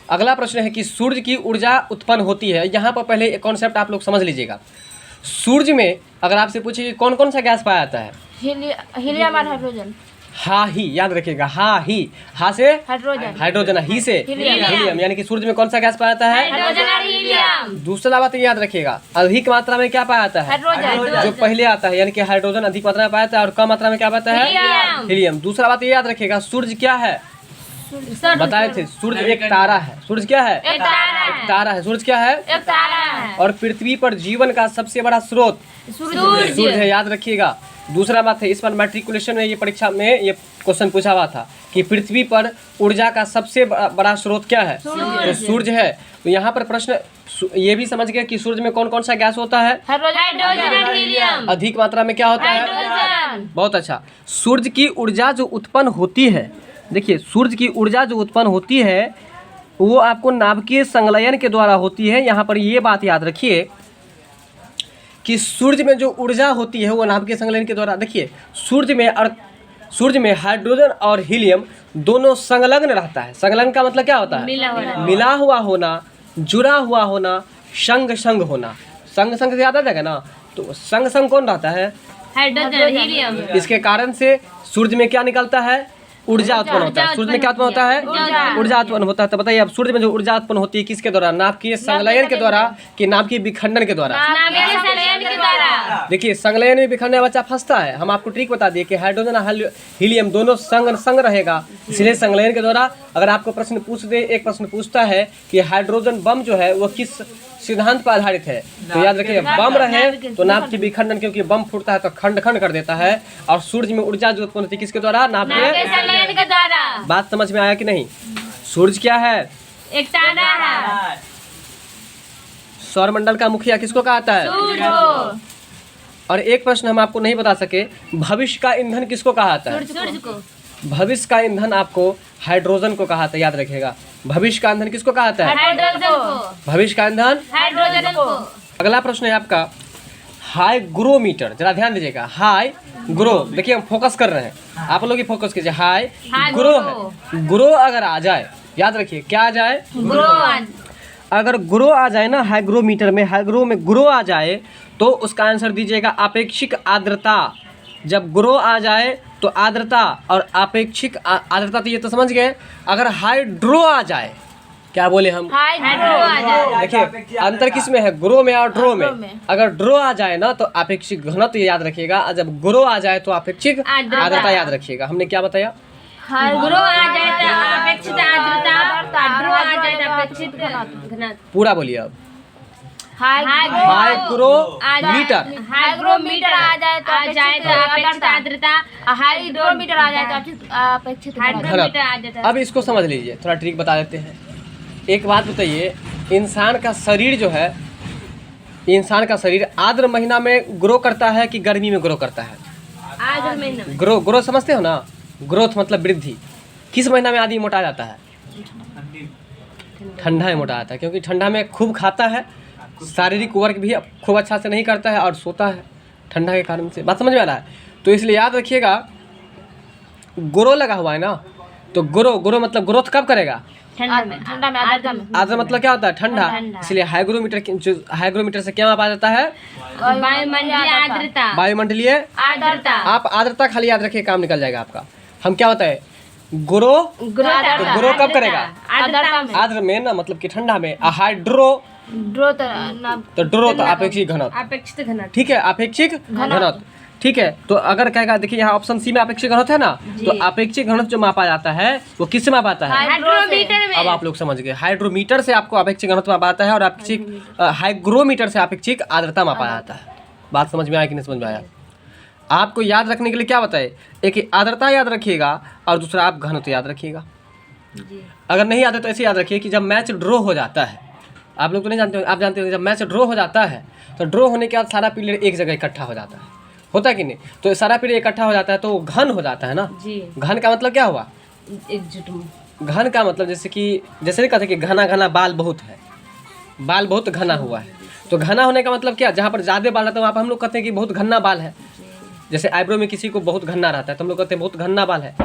अगला प्रश्न है कि सूर्य की ऊर्जा उत्पन्न होती है। यहाँ पर पहले एक कॉन्सेप्ट आप लोग समझ लीजिएगा। सूर्य में अगर आपसे पूछे कि कौन कौन सा गैस पाया जाता है? हीलियम और हाइड्रोजन। हा ही, याद रखिएगा, हा ही, हा से हाइड्रोजन, हाइड्रोजन, ही से हीलियम, यानी कि सूरज में कौन सा गैस पाया जाता है? हाइड्रोजन और हीलियम। दूसरा बात याद रखिएगा, अधिक मात्रा में क्या पाया जाता है? हाइड्रोजन, जो पहले आता है, यानी कि हाइड्रोजन अधिक मात्रा में पाया जाता है और कम मात्रा में क्या पाता है? हीलियम। हीलियम। दूसरा बात ये याद रखिएगा, सूरज क्या है? बताए थे, सूरज एक तारा है। सूरज क्या है? एक तारा एक तारा है। सूरज क्या है? एक तारा है। और पृथ्वी पर जीवन का सबसे बड़ा स्रोत सूरज है, याद रखिएगा। दूसरा बात है, इस पर मैट्रिकुलेशन में ये परीक्षा में ये क्वेश्चन पूछा हुआ था कि पृथ्वी पर ऊर्जा का सबसे बड़ा स्रोत क्या है? तो सूरज है। तो यहाँ पर प्रश्न ये भी समझ गए कि सूरज में कौन कौन सा गैस होता है? हाइड्रोजन और हीलियम। अधिक मात्रा में क्या होता है? हाइड्रोजन। बहुत अच्छा। सूरज की ऊर्जा जो उत्पन्न होती है, देखिए सूरज की ऊर्जा जो उत्पन्न होती है वो आपको नाभिकीय संलयन के द्वारा होती है। यहाँ पर ये बात याद रखिए कि सूरज में जो ऊर्जा होती है वो नाभिकीय संलयन के द्वारा, देखिए सूरज में हाइड्रोजन और हीलियम दोनों संलग्न रहता है। संलग्न का मतलब क्या होता है? मिला हुआ होना, जुड़ा हुआ होना, संग संग होना। संग संग से याद आ जाएगा ना, तो संग संग कौन रहता है? Hydrogen, helium. इसके कारण से सूरज में क्या निकलता है? ऊर्जा उत्पन्न होता है। सूरज में क्या उत्पन्न होता है? ऊर्जा उत्पन्न होता है। तो बताइए अब सूरज में जो ऊर्जा उत्पन्न होती है किसके द्वारा? नाभिकीय संलयन के द्वारा कि नाभिकीय विखंडन के द्वारा? नाभिकीय संलयन के द्वारा। देखिए संलयन में विखंडन बच्चा फंसता है। हम आपको ट्रिक बता दिए कि हाइड्रोजन और हीलियम दोनों संग रहेगा, इसलिए संलयन के द्वारा। अगर आपको प्रश्न पूछ दे, एक प्रश्न पूछता है कि हाइड्रोजन बम जो है वो किस सिद्धांत पर आधारित है, तो याद रखिए बम रहे तो नाभिकीय विखंडन, क्योंकि बम फूटता है तो खंड खंड कर देता है। और सूरज में ऊर्जा जो उत्पन्न होती है किसके द्वारा? नाभिकीय संलयन के द्वारा। बात समझ में आया कि नहीं? सूरज क्या है? एक तारा है। सौरमंडल का मुखिया किसको कहा जाता है? सूरज को। और एक प्रश्न हम आपको नहीं बता सके, भविष्य का ईंधन किसको कहा जाता है? सूरज को। भविष्य का ईंधन आपको हाइड्रोजन को कहा जाता है, याद रखिएगा। भविष्य का ईंधन किसको कहा जाता है? हाइड्रोजन को। भविष्य का ईंधन हाइड्रोजन को। अगला प्रश्न है आपका हाइग्रोमीटर। जरा ध्यान दीजिएगा, हाई ग्रो, देखिए हम फोकस कर रहे हैं, आप लोग ही फोकस कीजिए। हाई ग्रो है, ग्रो अगर आ जाए, याद रखिए क्या आ जाए? अगर ग्रो आ जाए ना हाइग्रोमीटर में, हाइग्रो में ग्रो आ जाए तो उसका आंसर दीजिएगा अपेक्षिक आर्द्रता। जब ग्रो आ जाए तो आर्द्रता और अपेक्षिक आर्द्रता, तो ये तो समझ गए। अगर हाइड्रो आ जाए, क्या बोले हम? देखिए अंतर किस में है? ग्रो में और ड्रो में। अगर ड्रो आ जाए ना तो अपेक्षिक घनत्व याद रखिएगा, और जब ग्रो आ जाए तो अपेक्षिक आर्द्रता याद रखिएगा। हमने क्या बताया? ग्रो आ जाए तो अपेक्षित आर्द्रता, ड्रो आ जाए तो अपेक्षित घनत्व। पूरा बोलिए अब। हाइग्रोमीटर। हाइग्रोमीटर आ जाए तो अपेक्षित आर्द्रता, हाइड्रोमीटर आ जाए तो अपेक्षित हाइड्रोमीटर आ जाता है। अब इसको समझ लीजिए, थोड़ा ट्रिक बता देते हैं। एक बात बताइए, इंसान का शरीर जो है, इंसान का शरीर आर्द्र महीना में ग्रो करता है कि गर्मी में ग्रो करता है? आर्द्र महीना। ग्रो समझते हो ना? ग्रोथ मतलब वृद्धि। किस महीना में आदमी मोटा जाता है? ठंडा में मोटा जाता है, क्योंकि ठंडा में खूब खाता है, शारीरिक वर्क भी खूब अच्छा से नहीं करता है और सोता है ठंडा के कारण से। बात समझ में आ रहा है? तो इसलिए याद रखिएगा, ग्रो लगा हुआ है ना, तो ग्रो मतलब ग्रोथ कब करेगा? ठंडा में आर्द्र मतलब क्या होता है? ठंडा। इसलिए हाइग्रोमीटर से क्या मापा जाता है? वायुमंडलीय आर्द्रता। वायुमंडलीय आर्द्रता। आप आर्द्रता खाली याद रखिए, काम निकल जाएगा आपका। हम क्या बताए? ग्रो कब करेगा? आर्द्र में ना, मतलब कि ठंडा में। हाइड्रो तो ड्रो तो अपेक्षिक घनत्व। ठीक है, अपेक्षिक घनत्व। ठीक है, तो अगर कहेगा, देखिए यहाँ ऑप्शन सी में अपेक्षिक घनत्व है ना, तो अपेक्षिक घनत्व जो मापा जाता है वो किससे मापा जाता है? हाइड्रोमीटर में। अब आप लोग समझ गए, हाइड्रोमीटर से आपको अपेक्षिक घनत्व मापा जाता है और अपेक्षिक हाइग्रोमीटर से अपेक्षिक आर्द्रता मापा जाता है। बात समझ में आया कि नहीं समझ में आया? आपको याद रखने के लिए क्या बताए? एक आर्द्रता याद रखिएगा और दूसरा आप घनत्व याद रखिएगा। अगर नहीं आता तो ऐसे याद रखिए कि जब मैच ड्रॉ हो जाता है, आप लोग तो नहीं जानते, आप जानते हो, जब मैच ड्रॉ हो जाता है तो ड्रॉ होने के बाद सारा प्लेयर एक जगह इकट्ठा हो जाता है, होता है कि नहीं? तो सारा प्लेयर इकट्ठा हो जाता है तो वो घन हो जाता है ना जी। घन का मतलब क्या हुआ? एकजुट। घन का मतलब जैसे नहीं कहते कि घना घना बाल बहुत है, बाल बहुत घना हुआ है। तो घना होने का मतलब क्या? जहाँ पर ज़्यादा बाल रहता है वहाँ पर हम लोग कहते हैं कि बहुत घना बाल है। जैसे आईब्रो में किसी को बहुत घना रहता है तो हम लोग कहते हैं बहुत घना बाल है।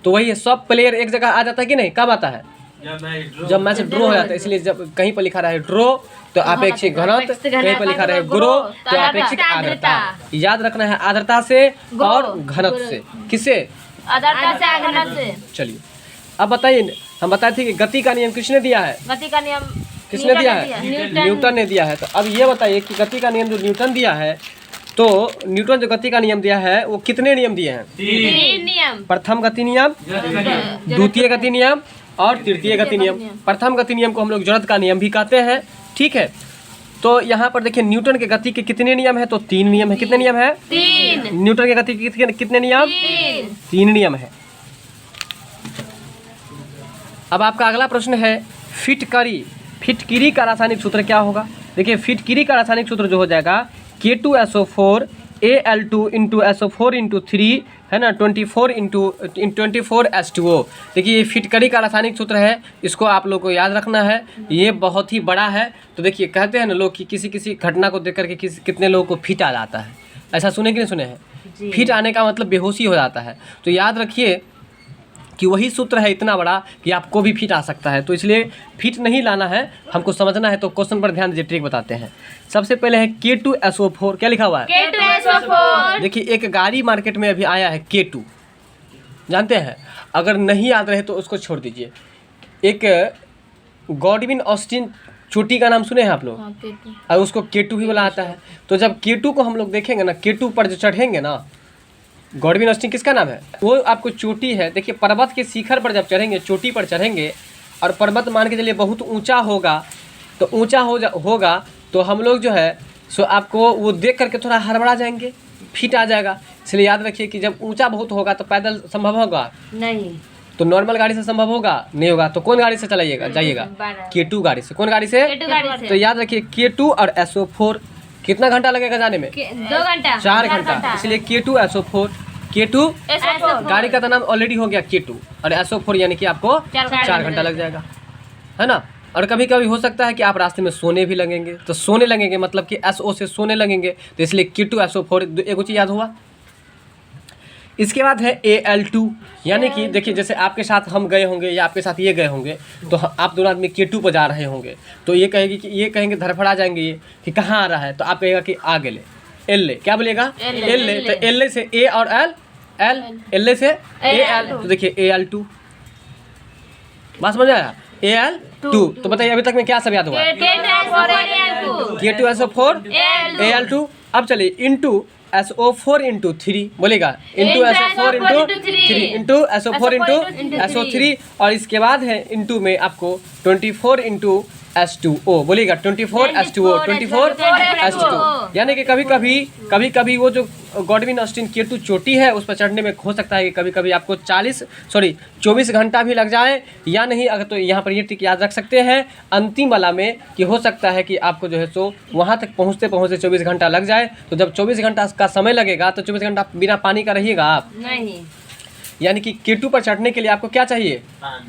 तो वही है, सब प्लेयर एक जगह आ जाता है कि नहीं? कब आता है? जब मैच ड्रॉ हो जाता है। इसलिए जब कहीं पर लिखा रहा है ड्रॉ तो अपेक्षिक घनत्व, कहीं पर लिखा रहा है ग्रो तो अपेक्षिक आर्द्रता। याद रखना है आर्द्रता से और घनत्व से। किससे? आधार से घनत्व से। चलिए अब बताइए, हम बताए थे कि गति का नियम किसने दिया है? गति का नियम किसने दिया है? न्यूटन ने दिया है। तो अब ये बताइए कि गति का नियम जो न्यूटन दिया है, तो न्यूटन जो गति का नियम दिया है वो कितने नियम दिए हैं? 3 नियम। प्रथम गति नियम, द्वितीय गति नियम और तृतीय गति नियम। प्रथम गति नियम को हम लोग जड़त्व का नियम भी कहते हैं, ठीक है। तो यहाँ पर देखिए न्यूटन के गति के कितने नियम है? तो 3 नियम है। कितने नियम है? 3। न्यूटन के गति के कितने नियम? 3 नियम है। अब आपका अगला प्रश्न है फिटकरी। फिटकिरी का रासायनिक सूत्र क्या होगा? देखिए फिटकिरी का रासायनिक सूत्र जो हो जाएगा K2SO4 Al2 into SO4 into 3 है ना 24 H2O। देखिए ये फिटकरी का रासायनिक सूत्र है, इसको आप लोग को याद रखना है, ये बहुत ही बड़ा है। तो देखिए कहते हैं ना लोग कि किसी किसी घटना को देख करके कितने लोगों को फिट आ जाता है, ऐसा सुने कि नहीं सुने हैं? फिट आने का मतलब बेहोशी हो जाता है। तो याद रखिए कि वही सूत्र है इतना बड़ा कि आपको भी फिट आ सकता है। तो इसलिए फिट नहीं लाना है, हमको समझना है। तो क्वेश्चन पर ध्यान दीजिए, ट्रिक बताते हैं। सबसे पहले है K2SO4, क्या लिखा हुआ है? K2SO4। देखिए एक गाड़ी मार्केट में अभी आया है K2, जानते हैं? अगर नहीं याद रहे तो उसको छोड़ दीजिए। एक गॉडविन ऑस्टिन चोटी का नाम सुने हैं आप लोग? और उसको K2 भी बोला आता है। तो जब K2 को हम लोग देखेंगे ना, K2 पर जो चढ़ेंगे ना, गॉडविन ऑस्टिन किसका नाम है? वो आपको चोटी है। देखिए पर्वत के शिखर पर जब चढ़ेंगे, चोटी पर चढ़ेंगे, और पर्वत मान के चलिए बहुत ऊंचा होगा, तो ऊंचा होगा तो हम लोग जो है सो आपको वो देख करके थोड़ा हड़बड़ा जाएंगे, फिट आ जाएगा। इसलिए याद रखिए कि जब ऊंचा बहुत होगा तो पैदल संभव होगा नहीं, तो नॉर्मल गाड़ी से संभव होगा नहीं होगा। तो कौन गाड़ी से चलाइएगा जाइएगा? K2 गाड़ी से। कौन गाड़ी से? K2 गाड़ी से। तो याद रखिए K2 और SO4 कितना घंटा लगेगा जाने में? 2 घंटा। 4 घंटा। इसलिए K2SO4 K2 SO4 गाड़ी का तो नाम ऑलरेडी हो गया K2, और SO4 यानी कि आपको 4 घंटा लग जाएगा, है ना। और कभी कभी हो सकता है कि आप रास्ते में सोने भी लगेंगे, तो सोने लगेंगे मतलब कि SO से सोने लगेंगे, तो इसलिए K2SO4 एक चीज़ याद हुआ। इसके बाद है Al2, यानी कि देखिए जैसे आपके साथ हम गए होंगे या आपके साथ ये गए होंगे, तो आप दोनों आदमी K2 पर जा रहे होंगे, तो ये कहेंगे धड़फड़ा जाएंगे ये कि कहाँ आ रहा है, तो आप कहेगा कि आगे ले, एल ले। क्या बोलेगा? एल ले। तो एल ले से A और एल एल ले से Al। तो देखिए Al2, बात समझ आया? Al2। तो बताइए अभी तक में क्या सब याद हुआ? K2SO4 Al2। अब चलिए इंटू SO4 इंटू 3 बोलेगा, into SO4 into 3 into SO4 into SO3, और इसके बाद है इंटू में आपको 24 इंटू H2O बोलेगा, 24 H2O 24 H2O। यानी कि कभी कभी वो जो गॉडविन ऑस्टिन K2 चोटी है उस पर चढ़ने में हो सकता है कि कभी कभी आपको 24 घंटा भी लग जाए या नहीं। अगर तो यहाँ पर ये ट्रिक याद रख सकते हैं अंतिम वाला में कि हो सकता है कि आपको जो है सो वहाँ तक पहुँचते 24 घंटा लग जाए। तो जब 24 घंटा का समय लगेगा तो 24 घंटा बिना पानी का रहिएगा आप नहीं, यानी कि K2 पर चढ़ने के लिए आपको क्या चाहिए?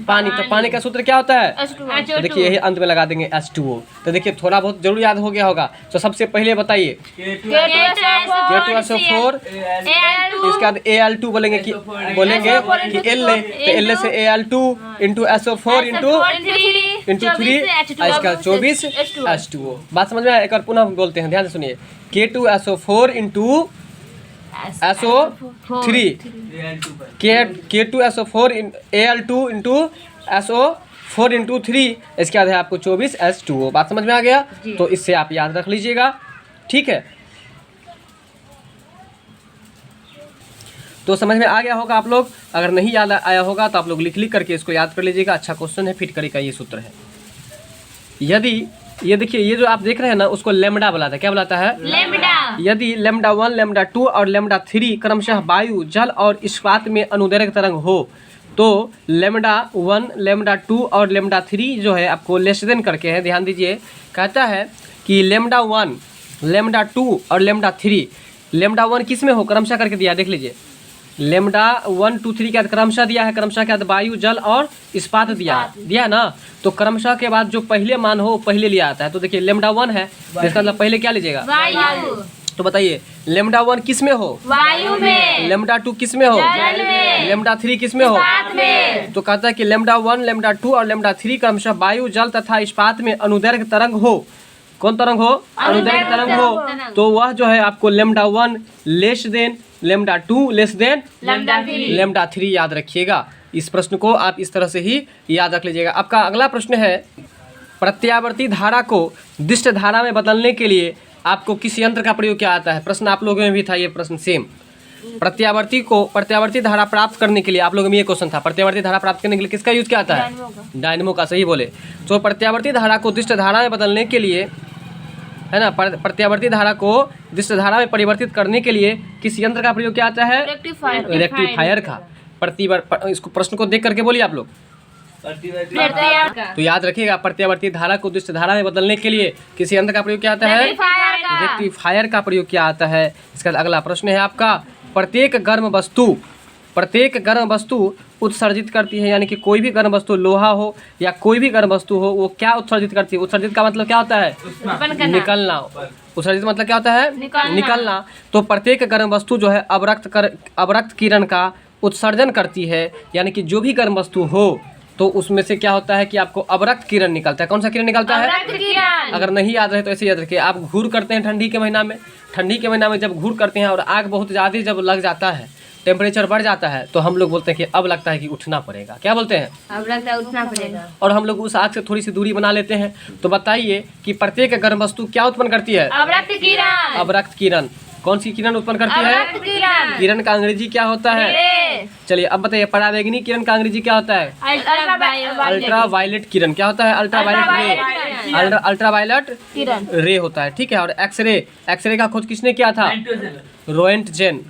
पानी। तो पानी का सूत्र क्या होता है? तो देखिए यही अंत में लगा देंगे H2O। तो देखिए थोड़ा बहुत जरूर याद हो गया होगा। तो सबसे पहले बताइए K2SO4, इसके बाद Al2 बोलेंगे कि L ले, तो L ले से Al2 इंटू SO4 इंटू 3, इसका 24 H2O। बात समझ में आया? एक और पुनः बोलते हैं, ध्यान से सुनिए। K2SO4 into SO3 K2SO4 Al2 into SO4 into 3, इसके बाद है आपको 24 H2O। बात समझ में आ गया? तो इससे आप याद रख लीजिएगा, ठीक है। तो समझ में आ गया होगा आप लोग। अगर नहीं याद आया होगा तो आप लोग लिख करके इसको याद कर लीजिएगा। अच्छा क्वेश्चन है, फिटकरी का ये सूत्र है। यदि ये देखिए ये जो आप देख रहे हैं ना उसको लेमडा बुलाता है। क्या बुलाता है? लेमडा। यदि लेमडा 1, लेमडा 2 और लेमडा 3 क्रमशः वायु, जल और इस्पात में अनुदैर्घ्य तरंग हो तो लेमडा 1, लेमडा 2 और लेमडा 3 जो है आपको लेस देन करके है। ध्यान दीजिए, कहता है कि लेमडा 1, लेमडा 2 और लेमडा 3, लेमडा 1 किस में हो क्रमशः करके दिया, देख लीजिए। लेमडा 1, 2, 3 क्या क्रमशः दिया है, क्रमशः क्या वायु, जल और इस्पात दिया ना। तो क्रमशः के बाद जो पहले मान हो पहले लिया आता है। तो देखिए लेमडा 1 है, इसका मतलब पहले क्या लीजिएगा? वायु। तो बताइए लेमडा 1 किस में हो? वायु में। लेमडा 2 किस में हो? जल में। लेमडा 3 किस में हो? इस्पात में। तो कहता है कि लेमडा 1, लेमडा 2 और लेमडा 3 क्रमशः वायु, जल तथा इस्पात में अनुदैर्घ्य तरंग हो। कौन तरंग हो? अनुदैर्घ्य तरंग हो। तो वह जो है आपको lambda 1 less than λ2 less than λ3। λ3 याद रखिएगा। इस प्रश्न को आप इस तरह से ही याद रख लीजिएगा। आपका अगला प्रश्न है, प्रत्यावर्ती धारा को दिष्ट धारा में बदलने के लिए आपको किस यंत्र का प्रयोग किया जाता है? प्रश्न आप लोगों में भी था ये प्रश्न सेम। प्रत्यावर्ती धारा प्राप्त करने के लिए आप लोगों में ये क्वेश्चन था, प्रत्यावर्ती धारा प्राप्त करने के लिए किसका यूज किया जाता है? डायनमो का, सही बोले। तो प्रत्यावर्ती धारा को दिष्ट धारा में बदलने के लिए, है ना, प्रत्यावर्ती धारा को दिष्ट धारा में परिवर्तित करने के लिए किस यंत्र का प्रयोग किया जाता है? रेक्टिफायर का। इसको प्रश्न को देख करके बोलिए आप लोग। तो याद रखिएगा, प्रत्यावर्ती धारा को दिष्ट धारा में बदलने के लिए किस यंत्र का प्रयोग किया जाता है? रेक्टिफायर का प्रयोग किया जाता है। इसका अगला प्रश्न है आपका, प्रत्येक गर्म वस्तु उत्सर्जित करती है, यानी कि कोई भी गर्म वस्तु, लोहा हो या कोई भी गर्म वस्तु हो, वो क्या उत्सर्जित करती है? उत्सर्जित का मतलब क्या होता है? निकलना। उत्सर्जित मतलब क्या होता है? निकलना। तो प्रत्येक गर्म वस्तु जो है अवरक्त किरण का उत्सर्जन करती है, यानी कि जो भी गर्म वस्तु हो तो उसमें से क्या होता है कि आपको अवरक्त किरण निकलता है। कौन सा किरण निकलता है? अगर नहीं याद रहे तो ऐसे याद रखिए। आप घूर करते हैं ठंडी के महीना में, जब घूर करते हैं और आग बहुत ज़्यादा जब लग जाता है, टेम्परेचर बढ़ जाता है, तो हम लोग बोलते हैं कि अब लगता है कि उठना पड़ेगा। क्या बोलते हैं? अब लगता है उठना पड़ेगा। और हम लोग उस आग से थोड़ी सी दूरी बना लेते हैं। तो बताइए कि प्रत्येक गर्म वस्तु क्या उत्पन्न करती है? अवरक्त किरण। कौन सी किरण उत्पन्न करती है? किरण का अंग्रेजी क्या होता है? चलिए अब बताइए, परावैंगनी किरण का अंग्रेजी क्या होता है? अल्ट्रावायलेट किरण। क्या होता है? अल्ट्रावायलेट रे होता है, ठीक है। और एक्सरे का खोज किसने किया था? रोएंटजेन।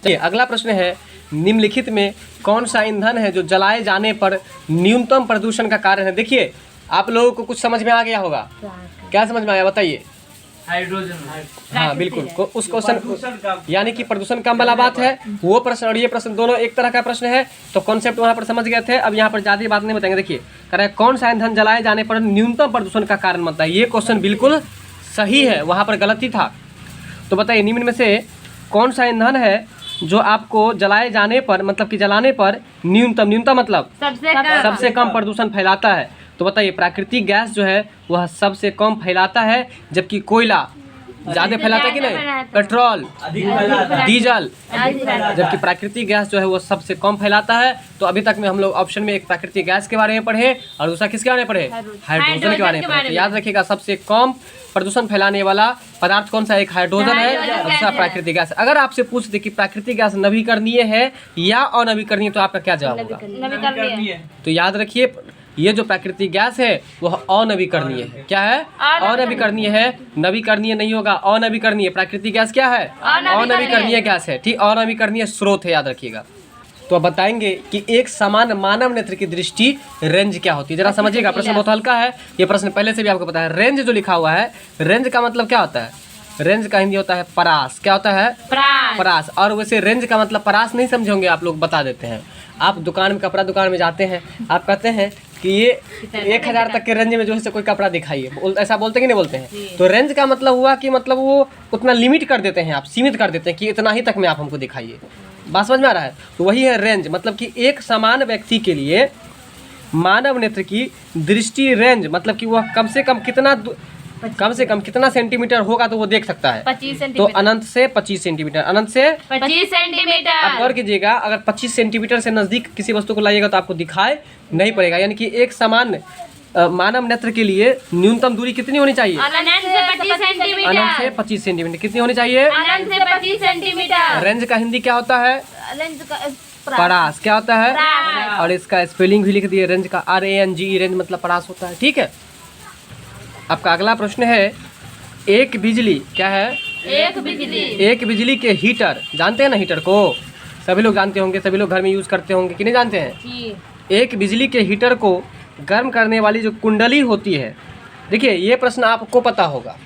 चलिए अगला प्रश्न है, निम्नलिखित में कौन सा ईंधन है जो जलाए जाने पर न्यूनतम प्रदूषण का कारण है? देखिए आप लोगों को कुछ समझ में आ गया होगा। क्या समझ में आया बताइए? हाइड्रोजन। हाँ बिल्कुल। उस क्वेश्चन यानी कि प्रदूषण कम वाला बात है वो प्रश्न और ये प्रश्न दोनों एक तरह का प्रश्न है, तो कॉन्सेप्ट वहाँ पर समझ गए थे। अब यहाँ पर ज़्यादा बात नहीं बताएंगे। देखिए कह रहे हैं कौन सा ईंधन जलाए जाने पर न्यूनतम प्रदूषण का कारण बनता है। ये क्वेश्चन बिल्कुल सही है, वहाँ पर गलती था। तो बताइए निम्न में से कौन सा ईंधन है जो आपको जलाए जाने पर, मतलब कि जलाने पर न्यूनतम मतलब सबसे कम प्रदूषण फैलाता है? तो बताइए प्राकृतिक गैस जो है वह सबसे कम फैलाता है, जबकि कोयला ज़्यादा फैलाता है कि नहीं? पेट्रोल, डीजल, जबकि प्राकृतिक गैस जो है वो सबसे कम फैलाता है। तो अभी तक में हम लोग ऑप्शन में एक प्राकृतिक गैस के बारे में पढ़े और दूसरा किसके बारे में पढ़े? हाइड्रोजन के बारे में पढ़े। तो याद रखिएगा सबसे कम प्रदूषण फैलाने वाला पदार्थ कौन सा? एक हाइड्रोजन है और दूसरा प्राकृतिक गैस। अगर आपसे पूछ दे कि प्राकृतिक गैस नवीकरणीय है या अनवीकरणीय, तो आपका क्या जवाब होगा? तो याद रखिए ये जो प्राकृतिक गैस है वह अनवीकरणीय है। क्या है? अनवीकरणीय है, नवीकरणीय नहीं होगा, अनवीकरणीय। प्राकृतिक गैस क्या है? अनवीकरणीय गैस है, ठीक, अनवीकरणीय स्रोत है, याद रखिएगा। तो अब बताएंगे कि एक समान मानव नेत्र की दृष्टि रेंज क्या होती है। जरा समझिएगा, प्रश्न बहुत हल्का है, ये प्रश्न पहले से भी आपको पता है। रेंज जो लिखा हुआ है, रेंज का मतलब क्या होता है? रेंज का हिंदी होता है परास। क्या होता है? परास। और वैसे रेंज का मतलब परास नहीं समझे होंगे आप लोग, बता देते हैं। आप दुकान में, कपड़ा दुकान में जाते हैं, आप कहते हैं कि ये 1000 तक के रेंज में जो है कोई कपड़ा दिखाइए, ऐसा बोलते कि नहीं बोलते हैं? तो रेंज का मतलब हुआ कि मतलब वो उतना लिमिट कर देते हैं, आप सीमित कर देते हैं कि इतना ही तक में आप हमको दिखाइए। बात समझ में आ रहा है? तो वही है रेंज, मतलब कि एक समान व्यक्ति के लिए मानव नेत्र की दृष्टि रेंज, मतलब कि वह कम से कम कितना सेंटीमीटर होगा तो वो देख सकता है। 25 सेंटीमीटर। तो अनंत से 25 सेंटीमीटर, अनंत से 25 सेंटीमीटर। आप गौर कीजिएगा, अगर 25 सेंटीमीटर से नजदीक किसी वस्तु को लाइएगा तो आपको दिखाई नहीं पड़ेगा। यानी कि एक समान मानव नेत्र के लिए न्यूनतम दूरी कितनी होनी चाहिए? अनंत से 25 सेंटीमीटर। अनंत से 25 सेंटीमीटर कितनी होनी चाहिए? अनंत से 25 सेंटीमीटर। रेंज का हिंदी क्या होता है? रेंज का परास। क्या होता है? और इसका स्पेलिंग भी लिख दिए, रेंज का RANGE, रेंज मतलब परास होता है, ठीक है। आपका अगला प्रश्न है, एक बिजली क्या है? एक बिजली के हीटर, जानते हैं ना हीटर को? सभी लोग जानते होंगे, सभी लोग घर में यूज़ करते होंगे कि नहीं जानते हैं? एक बिजली के हीटर को गर्म करने वाली जो कुंडली होती है, देखिए ये प्रश्न आपको पता होगा।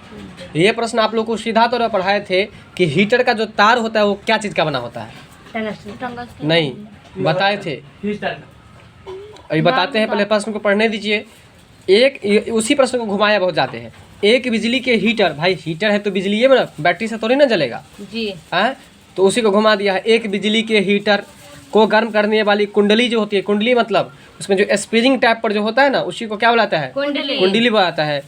ये प्रश्न आप लोग को सीधा तौर पर पढ़ाए थे कि हीटर का जो तार होता है वो क्या चीज़ का बना होता है? नहीं बताए थे, अभी बताते हैं, पहले प्रश्न को पढ़ने दीजिए। उसी प्रश्न को घुमाया बहुत जाते हैं। एक बिजली के हीटर, भाई हीटर है तो बिजली है, बैटरी से थोड़ी ना जलेगा जी, है? तो उसी को घुमा दिया है। एक बिजली के हीटर को गर्म करने वाली कुंडली जो होती है, कुंडली मतलब उसमें जो स्प्रिंग टाइप पर जो होता है ना, उसी को क्या बुलाता है? कुंडली बुलाता है।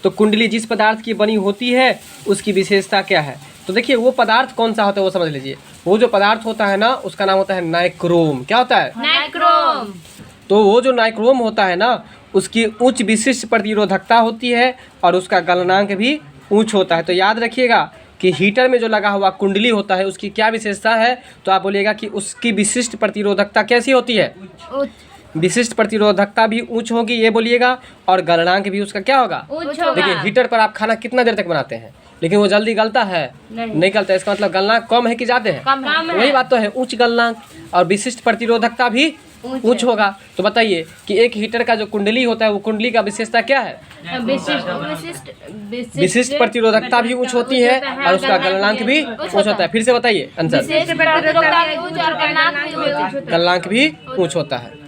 तो कुंडली जिस पदार्थ की बनी होती है उसकी विशेषता क्या है? तो देखिए वो पदार्थ कौन सा होता है वो समझ लीजिए। वो जो पदार्थ होता है ना उसका नाम होता है नाइक्रोम। क्या होता है? नाइक्रोम। तो वो जो नाइक्रोम होता है ना उसकी उच्च विशिष्ट प्रतिरोधकता होती है और उसका गलनांक भी उच्च होता है। तो याद रखिएगा कि हीटर में जो लगा हुआ कुंडली होता है उसकी क्या विशेषता है, तो आप बोलिएगा कि उसकी विशिष्ट प्रतिरोधकता कैसी होती है? विशिष्ट प्रतिरोधकता भी उच्च होगी ये बोलिएगा, और गलनांक भी उसका क्या होगा? उच्च होगा। देखिए हीटर पर आप खाना कितना देर तक बनाते हैं लेकिन वो जल्दी गलता है? नहीं गलता। इसका मतलब गलनांक कम है कि ज़्यादा है? कम है। वही बात तो है, उच्च गलनांक और विशिष्ट प्रतिरोधकता भी उच्च होगा। तो बताइए कि एक हीटर का जो कुंडली होता है वो कुंडली का विशेषता क्या है? विशिष्ट प्रतिरोधकता भी उच्च होती है और उसका गलनांक भी उच्च होता है। फिर से बताइए आंसर। गलनांक भी उच्च होता है।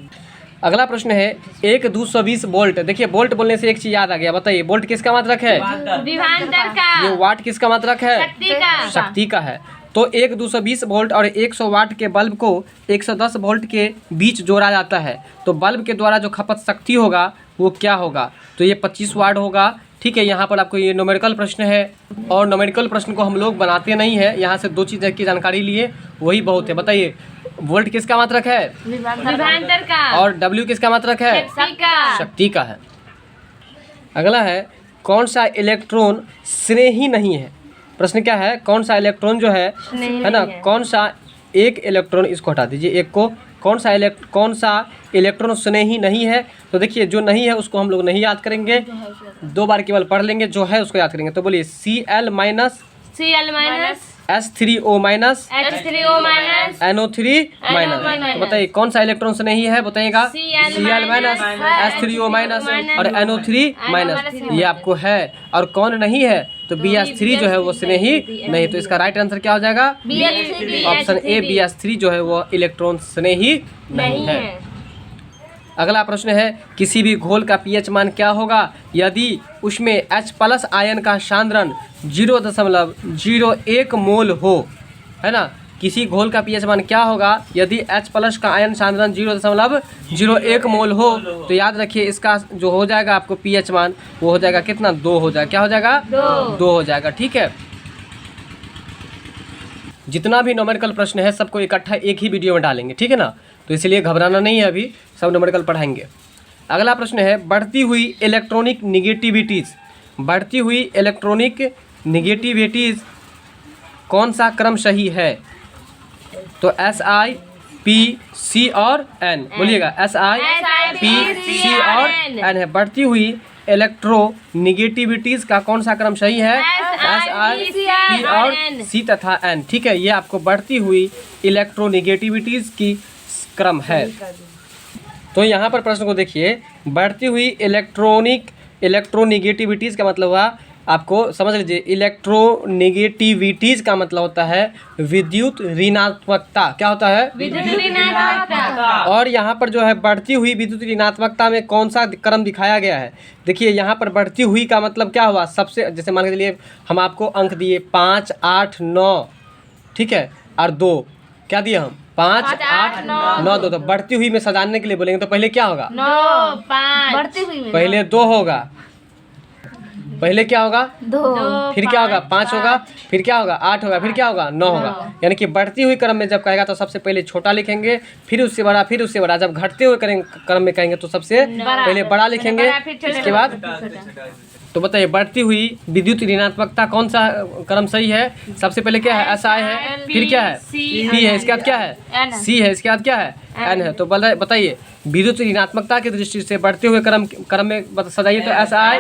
अगला प्रश्न है एक 220 वोल्ट। देखिए वोल्ट बोलने से एक चीज याद आ गया। बताइए वोल्ट किसका मात्रक है? विभवांतर का। ये वाट किसका मात्रक है? शक्ति का। शक्ति का है। तो एक 220 वोल्ट और 100 वाट के बल्ब को 110 वोल्ट के बीच जोड़ा जाता है तो बल्ब के द्वारा जो खपत शक्ति होगा वो क्या होगा? तो ये 25 वाट होगा। ठीक है, यहाँ पर आपको ये न्यूमेरिकल प्रश्न है और न्यूमेरिकल प्रश्न को हम लोग बनाते नहीं है। यहाँ से दो चीज़ की जानकारी लिए वही बहुत है। बताइए वोल्ट किसका मात्रक है? विभवांतर का। और डब्ल्यू किसका मात्रक है? शक्ति का। शक्ति का है। अगला है कौन सा इलेक्ट्रॉन स्नेही नहीं है? प्रश्न क्या है? कौन सा इलेक्ट्रॉन जो है ना, कौन सा एक इलेक्ट्रॉन, इसको हटा दीजिए एक को, कौन सा इलेक्ट्रॉन स्नेही नहीं है? तो देखिए जो नहीं है उसको हम लोग नहीं याद करेंगे, 2 बार केवल पढ़ लेंगे, जो है उसको याद करेंगे। तो बोलिए Cl minus H3O minus NO3 minus. तो बताइए कौन सा इलेक्ट्रॉन स्नेही है? बताइएगा Cl माइनस H3O माइनस और NO3 माइनस, ये आपको है। और कौन नहीं है? तो BS3 जो है वो स्नेही नहीं। तो इसका राइट आंसर क्या हो जाएगा? ऑप्शन ए BS3 जो है वो इलेक्ट्रॉन स्नेही नहीं है। अगला प्रश्न है किसी भी घोल का पीएच मान क्या होगा यदि उसमें H+ आयन का सांद्रण 0.01 मोल हो, है ना। किसी घोल का पीएच मान क्या होगा यदि H+ का आयन सांद्रण 0.01 मोल हो? तो याद रखिए इसका जो हो जाएगा आपको पीएच मान वो हो जाएगा कितना? 2 हो जाएगा। क्या हो जाएगा? 2 हो जाएगा। ठीक है, जितना भी न्यूमेरिकल प्रश्न है सबको इकट्ठा एक ही वीडियो में डालेंगे, ठीक है ना। तो इसलिए घबराना नहीं है, अभी सब न्यूमेरिकल पढ़ाएंगे। अगला प्रश्न है बढ़ती हुई इलेक्ट्रॉनिक निगेटिविटीज़ कौन सा क्रम सही है? तो SI P C और N। बोलिएगा SI P C और N है। बढ़ती हुई इलेक्ट्रोनिगेटिविटीज़ का कौन सा क्रम सही है? SI P और C तथा N। ठीक है, ये आपको बढ़ती हुई इलेक्ट्रोनिगेटिविटीज़ की क्रम है। तो यहाँ पर प्रश्न को देखिए, बढ़ती हुई इलेक्ट्रोनिगेटिविटीज़ का मतलब हुआ, आपको समझ लीजिए, इलेक्ट्रोनिगेटिविटीज़ का मतलब होता है विद्युत ऋणात्मकता। क्या होता है? विद्युत ऋणात्मकता। और यहाँ पर जो है बढ़ती हुई विद्युत ऋणात्मकता में कौन सा क्रम दिखाया गया है? देखिए यहाँ पर बढ़ती हुई का मतलब क्या हुआ? सबसे, जैसे मान के चलिए हम आपको अंक दिए 5, 8, 9, ठीक है, और 2, क्या दिए हम? 5, 8, 9, 2। तो बढ़ती हुई में सजाने के लिए बोलेंगे तो पहले क्या होगा? 9, 5। बढ़ती हुई में पहले 2 होगा, पहले क्या होगा? 2, फिर क्या होगा? 5 होगा, फिर क्या होगा? 8 होगा, फिर क्या होगा? 9 होगा। यानी कि बढ़ती हुई क्रम में जब कहेगा तो सबसे पहले छोटा लिखेंगे, फिर उससे बड़ा, फिर उससे बड़ा। जब घटते हुए क्रम में कहेंगे तो सबसे पहले बड़ा लिखेंगे, इसके बाद। तो बताइए बढ़ती हुई विद्युत ऋणात्मकता कौन सा क्रम सही है? सबसे पहले क्या है? SI है, फिर क्या है? P है, इसके बाद क्या है? C है, इसके बाद क्या है? N है। तो बताइए विद्युत ऋणात्मकता की दृष्टि से बढ़ते हुए क्रम में सजाइए तो SI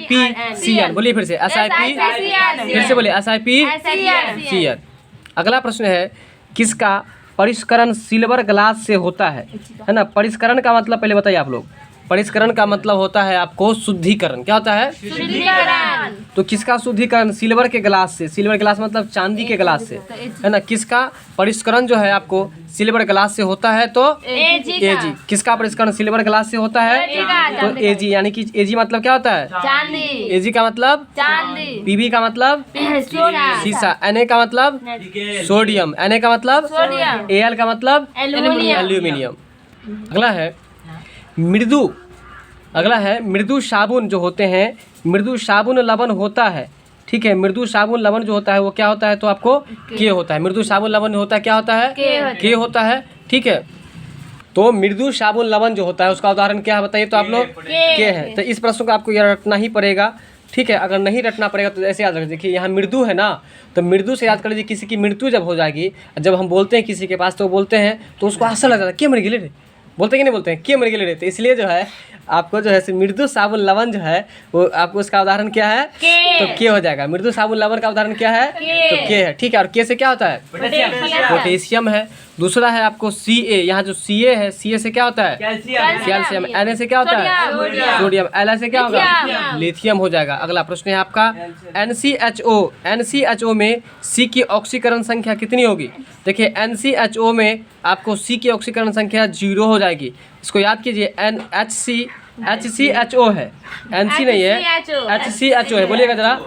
P C N। बोलिए फिर से SI P, फिर से बोलिए SI P C N। अगला प्रश्न है किसका परिष्करण सिल्वर ग्लास से होता है ना। परिष्करण का मतलब पहले बताइए आप लोग। परिष्करण का मतलब होता है आपको शुद्धिकरण। क्या होता है? शुद्धिकरण। तो किसका शुद्धिकरण? सिल्वर के ग्लास से। सिल्वर ग्लास मतलब चांदी के ग्लास से, है ना। किसका परिष्करण जो है आपको सिल्वर ग्लास से होता है? तो AG। किसका परिष्करण सिल्वर ग्लास से होता है? तो AG। यानी कि AG मतलब क्या होता है? चांदी। AG का मतलब चांदी। PB का मतलब शीशा। Na का मतलब सोडियम। Na का मतलब सोडियम। Al का मतलब एल्यूमिनियम। अगला है मृदु साबुन जो होते हैं, मृदु साबुन लवण होता है, ठीक है। मृदु साबुन लवण जो होता है वो क्या होता है, तो आपको के होता है। मृदु साबुन लवण होता है क्या होता है, के होता है, ठीक है। तो मृदु साबुन लवण जो होता है उसका उदाहरण क्या है बताइए, तो आप लोग के है। तो इस प्रश्न को आपको याद रखना ही पड़ेगा, ठीक है। अगर नहीं रटना पड़ेगा तो ऐसे याद रख, देखिए यहाँ मृदु है ना, तो मृदु से याद कर लीजिए किसी की मृत्यु जब हो जाएगी, जब हम बोलते हैं किसी के पास तो बोलते हैं तो उसको आशा लग जाता है, क्या मर गए रे, बोलते कि नहीं बोलते हैं, क्या मर गए रे। तो इसलिए जो है आपको जो है मृदु साबुन लवण जो है वो आपको उसका उदाहरण क्या है, तो के हो जाएगा। मृदु साबुन लवण का उदाहरण क्या है, तो के है, ठीक है। और के से क्या होता है, पोटेशियम है। दूसरा है आपको Ca, यहाँ जो Ca है, Ca से क्या होता है, कैल्शियम। Na से क्या होता है, सोडियम। Li से क्या होगा, लिथियम हो जाएगा। अगला प्रश्न है आपका NCHO। NCHO में C की ऑक्सीकरण संख्या कितनी होगी। देखिए NCHO में आपको C की ऑक्सीकरण संख्या 0 हो जाएगी। इसको याद कीजिए, HCHO है, NC नहीं है, HCHO है। बोलिएगा जरा,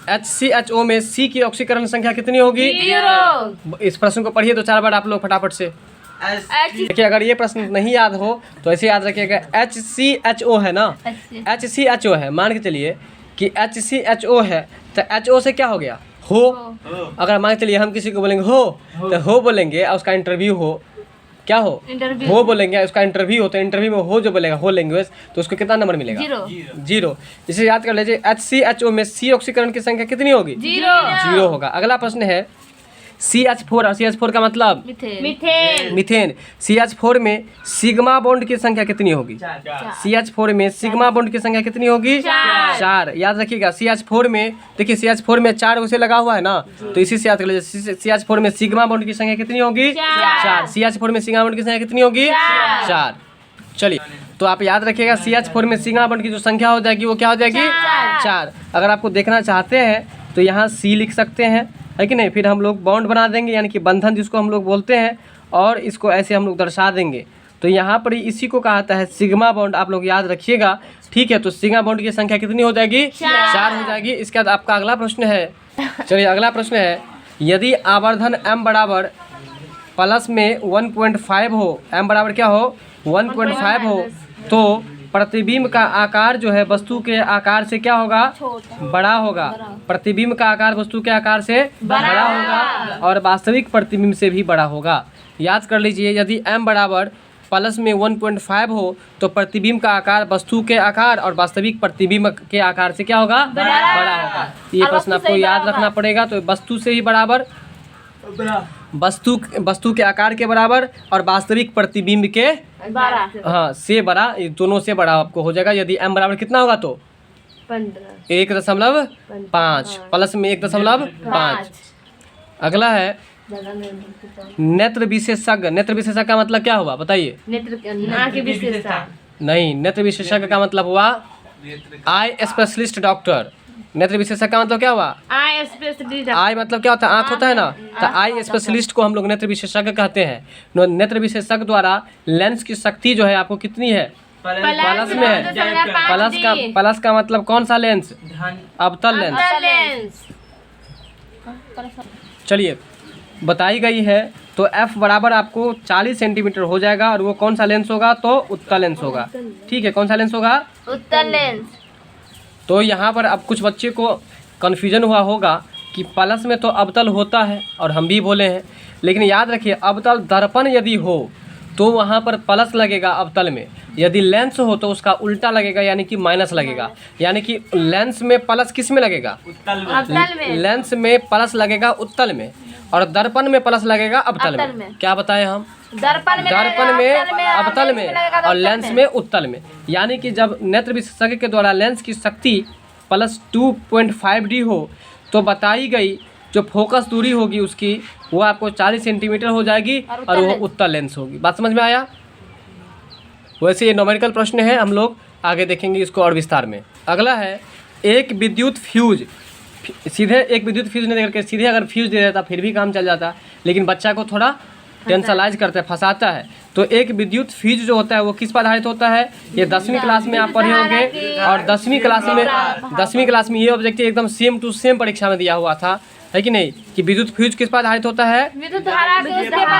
HCHO में C की ऑक्सीकरण संख्या कितनी होगी, 0। इस प्रश्न को पढ़िए तो 4 बार आप लोग फटाफट से। देखिए अगर ये प्रश्न नहीं याद हो तो ऐसे याद रखिएगा, HCHO है ना, HCHO है, मान के चलिए कि HCHO है तो HO से क्या हो गया, हो। अगर मान के चलिए हम किसी को बोलेंगे हो, तो हो बोलेंगे और उसका इंटरव्यू हो, क्या हो बोलेंगे, उसका इंटरव्यू हो, तो इंटरव्यू में हो जो बोलेगा, हो लैंग्वेज, तो उसको कितना नंबर मिलेगा, 0। इसे याद कर लीजिए, HCHO में C ऑक्सीकरण की संख्या कितनी होगी, 0 होगा। अगला प्रश्न है CH4। और CH4 का मतलब मीथेन। CH4 में सिग्मा बॉन्ड की संख्या कितनी होगी, CH4 में सिग्मा बॉन्ड की संख्या कितनी होगी, 4। याद रखिएगा CH4 में, देखिए CH4 में 4 उसे लगा हुआ है ना, तो इसी से याद कर लीजिए, CH4 में सिग्मा बॉन्ड की संख्या कितनी होगी, 4। CH4 में सिग्मा बॉन्ड की संख्या कितनी होगी, 4। चलिए तो आप याद रखिएगा CH4 में सिग्मा बॉन्ड की जो संख्या हो जाएगी वो क्या हो जाएगी, 4। अगर आपको देखना चाहते हैं तो यहाँ C लिख सकते हैं, है कि नहीं। फिर हम लोग बॉन्ड बना देंगे, यानी कि बंधन जिसको हम लोग बोलते हैं, और इसको ऐसे हम लोग दर्शा देंगे। तो यहाँ पर इसी को कहा जाता है सिग्मा बॉन्ड, आप लोग याद रखिएगा, ठीक है। तो सिग्मा बॉन्ड की संख्या कितनी हो जाएगी, 4 हो जाएगी। इसके बाद आपका अगला प्रश्न है, चलिए अगला प्रश्न है, यदि आवर्धन m बराबर प्लस में 1.5 हो, m बराबर क्या हो, 1.5 हो, तो प्रतिबिंब का आकार जो है वस्तु के आकार से क्या होगा, बड़ा होगा। प्रतिबिंब का आकार वस्तु के आकार से बड़ा होगा और वास्तविक प्रतिबिंब से भी बड़ा होगा। याद कर लीजिए, यदि m बराबर प्लस में 1.5 हो तो प्रतिबिंब का आकार वस्तु के आकार और वास्तविक प्रतिबिंब के आकार से क्या होगा, बड़ा होगा। ये प्रश्न आपको याद रखना पड़ेगा। तो वस्तु से ही बराबर, वस्तु के आकार के बराबर और वास्तविक प्रतिबिंब के हाँ से बड़ा, ये दोनों से बड़ा आपको हो जाएगा। यदि m बराबर कितना होगा तो 1.5 प्लस में 1.5। अगला है नेत्र विशेषज्ञ। नेत्र विशेषज्ञ का मतलब क्या हुआ बताइए, नहीं, नेत्र विशेषज्ञ का मतलब हुआ आई स्पेशलिस्ट डॉक्टर। नेत्र विशेषज्ञ का मतलब क्या हुआ, आई मतलब क्या होता है, आँख होता है ना, तो आई स्पेशलिस्ट को हम लोग नेत्र विशेषज्ञ कहते हैं। नेत्र विशेषज्ञ द्वारा लेंस की शक्ति जो है आपको कितनी है, प्लस में है। प्लस का मतलब कौन सा लेंस, अवतल लेंस। चलिए बताई गई है, तो F बराबर आपको 40 सेंटीमीटर हो जाएगा, और वो कौन सा लेंस होगा, तो उत्तल लेंस होगा, ठीक है। कौन सा लेंस होगा, उत्तल लेंस। तो यहाँ पर अब कुछ बच्चे को कन्फ्यूजन हुआ होगा कि प्लस में तो अवतल होता है और हम भी बोले हैं, लेकिन याद रखिए अवतल दर्पण यदि हो तो वहाँ पर प्लस लगेगा अवतल में, यदि लेंस हो तो उसका उल्टा लगेगा, यानी कि माइनस लगेगा। यानी कि लेंस में प्लस किस में लगेगा, लेंस में प्लस लगेगा उत्तल में, और दर्पण में प्लस लगेगा अवतल में। क्या बताएं हम, दर्पण में अवतल में और लेंस में उत्तल में। यानी कि जब नेत्र विशेषज्ञ के द्वारा लेंस की शक्ति प्लस 2.5D हो तो बताई गई जो फोकस दूरी होगी उसकी वो आपको 40 सेंटीमीटर हो जाएगी और वो उत्तल लेंस होगी। बात समझ में आया। वैसे ये न्यूमेरिकल प्रश्न है, हम लोग आगे देखेंगे इसको और विस्तार में। अगला है एक विद्युत फ्यूज। सीधे एक विद्युत फ्यूज नहीं देकर सीधे अगर फ्यूज दे देता फिर भी काम चल जाता, लेकिन बच्चा को थोड़ा टेंशनलाइज करता है, फंसाता है। तो एक विद्युत फ्यूज जो होता है वो किस पर आधारित होता है, ये 10वीं क्लास में आप पढ़े होंगे, और 10वीं क्लास में ये ऑब्जेक्टिव एकदम सेम टू सेम परीक्षा में दिया हुआ था, है कि नहीं, कि विद्युत फ्यूज किस पर आधारित होता है? विद्युत धारा के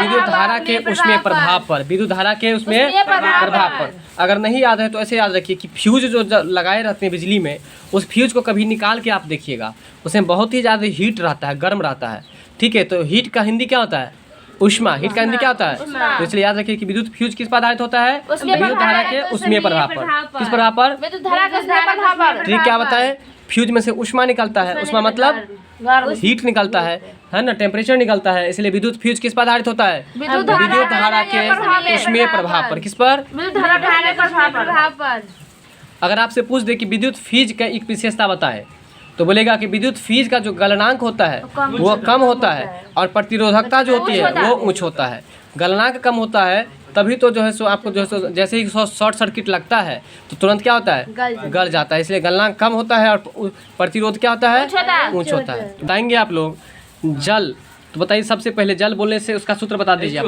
विद्युत धारा के उसमें प्रभाव पर, विद्युत धारा के उसमें प्रभाव पर। अगर नहीं याद है तो ऐसे याद रखिए कि फ्यूज जो लगाए रहते हैं बिजली में, उस फ्यूज को कभी निकाल के आप देखिएगा, उसमें बहुत ही ज़्यादा हीट रहता है, गर्म रहता है। ठीक है, तो हीट का हिंदी क्या होता है? उष्मा। हीट का हिंदी क्या होता है? तो इसलिए याद रखिए कि विद्युत फ्यूज किस पर आधारित होता है? विद्युत धारा के उसमें प्रभाव पर। किस प्रभाव पर? विद्युत धारा के प्रभाव पर। ठीक, क्या बताए? फ्यूज में से उष्मा निकलता है, उष्मा मतलब हीट निकलता है ना, टेम्परेचर निकलता है। इसलिए विद्युत फ्यूज किस पर आधारित होता है? विद्युत धारा के उसमें प्रभाव पर। किस पर? विद्युत धारा के प्रभाव पर। अगर आपसे पूछ दे कि विद्युत फ्यूज का एक विशेषता बताएं, तो बोलेगा कि विद्युत फ्यूज का जो गलनांक होता है वो कम होता है और प्रतिरोधकता जो होती है वो उच्च होता है। गलनांक कम होता है तभी तो जो है सो आपको जो है सो जैसे ही शॉर्ट सर्किट लगता है तो तुरंत क्या होता है? गल जाता है। इसलिए गलनांक कम होता है और प्रतिरोध क्या होता है? उच्च होता है। बताएंगे आप लोग जल, तो बताइए सबसे पहले जल बोलने से उसका सूत्र बता दीजिए आप।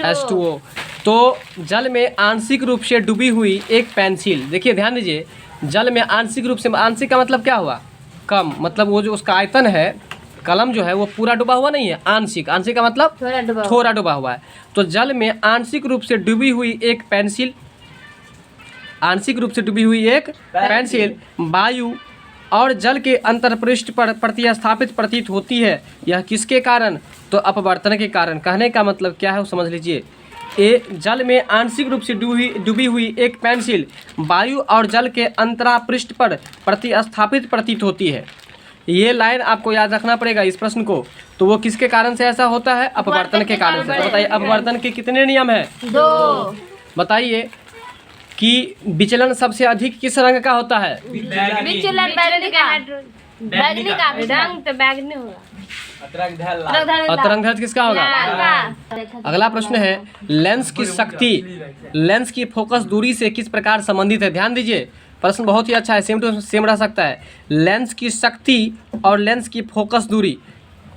H2O। तो जल में आंशिक रूप से डूबी हुई एक पेंसिल, देखिए ध्यान दीजिए, जल में आंशिक रूप से, आंशिक का मतलब क्या हुआ? कम, मतलब वो जो उसका आयतन है, कलम जो है वो पूरा डूबा हुआ नहीं है, आंशिक। आंशिक का मतलब थोड़ा डूबा हुआ है। तो जल में आंशिक रूप से डूबी हुई एक पेंसिल, आंशिक रूप से डूबी हुई एक पेंसिल वायु और जल के अंतरपृष्ठ पर प्रतिस्थापित प्रतीत होती है। यह किसके कारण? तो अपवर्तन के कारण। कहने का मतलब क्या है वो समझ लीजिए। जल में आंशिक रूप से डूबी हुई एक पेंसिल वायु और जल के अंतरापृष्ठ पर प्रतिस्थापित प्रतीत होती है। ये लाइन आपको याद रखना पड़ेगा इस प्रश्न को। तो वो किसके कारण से ऐसा होता है? अपवर्तन के कारण से। तो बताइए अपवर्तन के कितने नियम हैं? 2। बताइए कि विचलन सबसे अधिक किस रंग का होता है? विचलन बैगनी का। बैगनी का रंग तो बैगनी होगा। अतरंग ध्वज किसका होगा? अगला प्रश्न है लेंस की शक्ति लेंस की फोकस दूरी से किस प्रकार संबंधित है? ध्यान दीजिए, प्रश्न बहुत ही अच्छा है, सेम टू सेम रह सकता है। लेंस की शक्ति और लेंस की फोकस दूरी,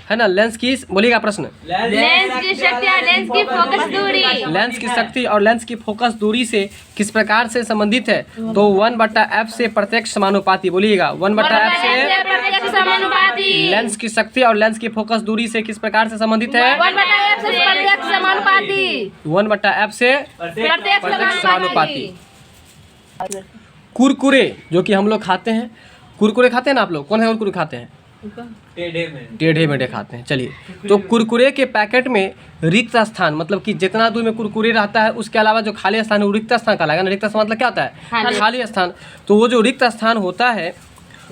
है ना, लेंस की, बोलिएगा प्रश्न। लेंस की शक्ति और लेंस की फोकस दूरी। लेंस की शक्ति और लेंस की फोकस दूरी से किस प्रकार से संबंधित है? तो 1/f से प्रत्यक्ष समानुपाती। बोलिएगा 1/f से प्रत्यक्ष समानुपाती। लेंस की शक्ति और लेंस की फोकस दूरी से किस प्रकार से संबंधित है? 1/f से प्रत्यक्ष समानुपाती। 1/f से प्रत्यक्ष समानुपाती। कुरकुरे जो कि हम लोग खाते हैं, कुरकुरे खाते हैं ना आप लोग? कौन है कुरकुरे खाते हैं? टेढ़े मेढ़े खाते हैं। चलिए, तो कुरकुरे के पैकेट में रिक्त स्थान, मतलब कि जितना दूर में कुरकुरे रहता है उसके अलावा जो खाली स्थान है वो रिक्त स्थान कहलाएगा ना। रिक्त स्थान मतलब क्या होता है? खाली स्थान। तो वो जो रिक्त स्थान होता है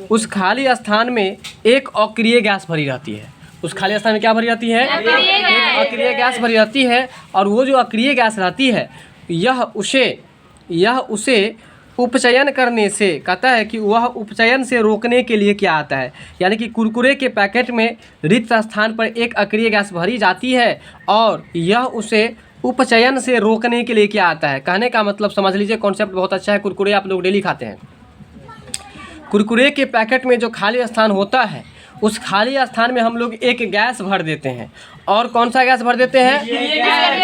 उस खाली स्थान में एक अक्रिय गैस भरी रहती है। उस खाली स्थान में क्या भरी रहती है? एक अक्रिय गैस भरी रहती है। और वो जो अक्रिय गैस रहती है यह उसे उपचयन करने से, कहता है कि वह उपचयन से रोकने के लिए क्या आता है? यानी कि कुरकुरे के पैकेट में रिक्त स्थान पर एक अक्रिय गैस भरी जाती है और यह उसे उपचयन से रोकने के लिए क्या आता है? कहने का मतलब समझ लीजिए, कॉन्सेप्ट बहुत अच्छा है। कुरकुरे आप लोग डेली खाते हैं। कुरकुरे के पैकेट में जो खाली स्थान होता है उस खाली स्थान में हम लोग एक गैस भर देते हैं। और कौन सा गैस भर देते हैं?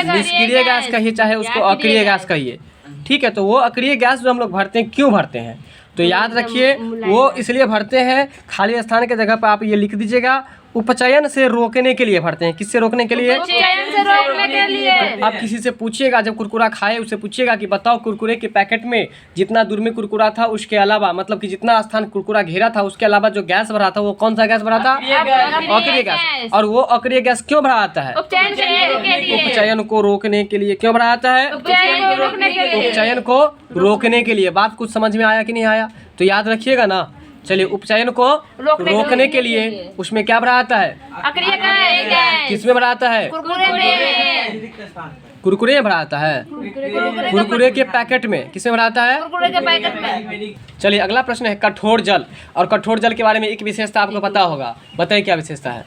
निष्क्रिय गैस कहिए चाहे उसको अक्रिय गैस कहिए। ठीक है, तो वो अक्रिय गैस जो हम लोग भरते हैं, क्यों भरते हैं? तो याद रखिए वो इसलिए भरते हैं, खाली स्थान के जगह पर आप ये लिख दीजिएगा, उपचयन से रोकने के लिए भरते हैं। किससे रोकने के लिए? उपचयन से रोकने के लिए। आप किसी से पूछिएगा जब कुरकुरा खाए, उससे पूछिएगा कि बताओ कुरकुरे के पैकेट में जितना दूर में कुरकुरा था उसके अलावा, मतलब कि जितना स्थान कुरकुरा घेरा था उसके अलावा जो गैस भरा था वो कौन सा गैस भरा था? अक्रिय गैस। और वो अक्रिय गैस क्यों भरा आता है? उपचयन को रोकने के लिए। क्यों भरा आता है? उपचयन को रोकने के लिए। बात कुछ समझ में आया कि नहीं आया? तो याद रखिएगा ना। चलिए, उपचयन को रोकने के लिए उसमें क्या भरा आता है? अक्रिय गैस। किसमें भरा आता है? कुरकुरे में भरा आता है। कुरकुरे के पैकेट में। किसमें भरा आता है? कुरकुरे के पैकेट में। चलिए, अगला प्रश्न है कठोर जल। और कठोर जल के बारे में एक विशेषता आपको पता होगा, बताइए क्या विशेषता है?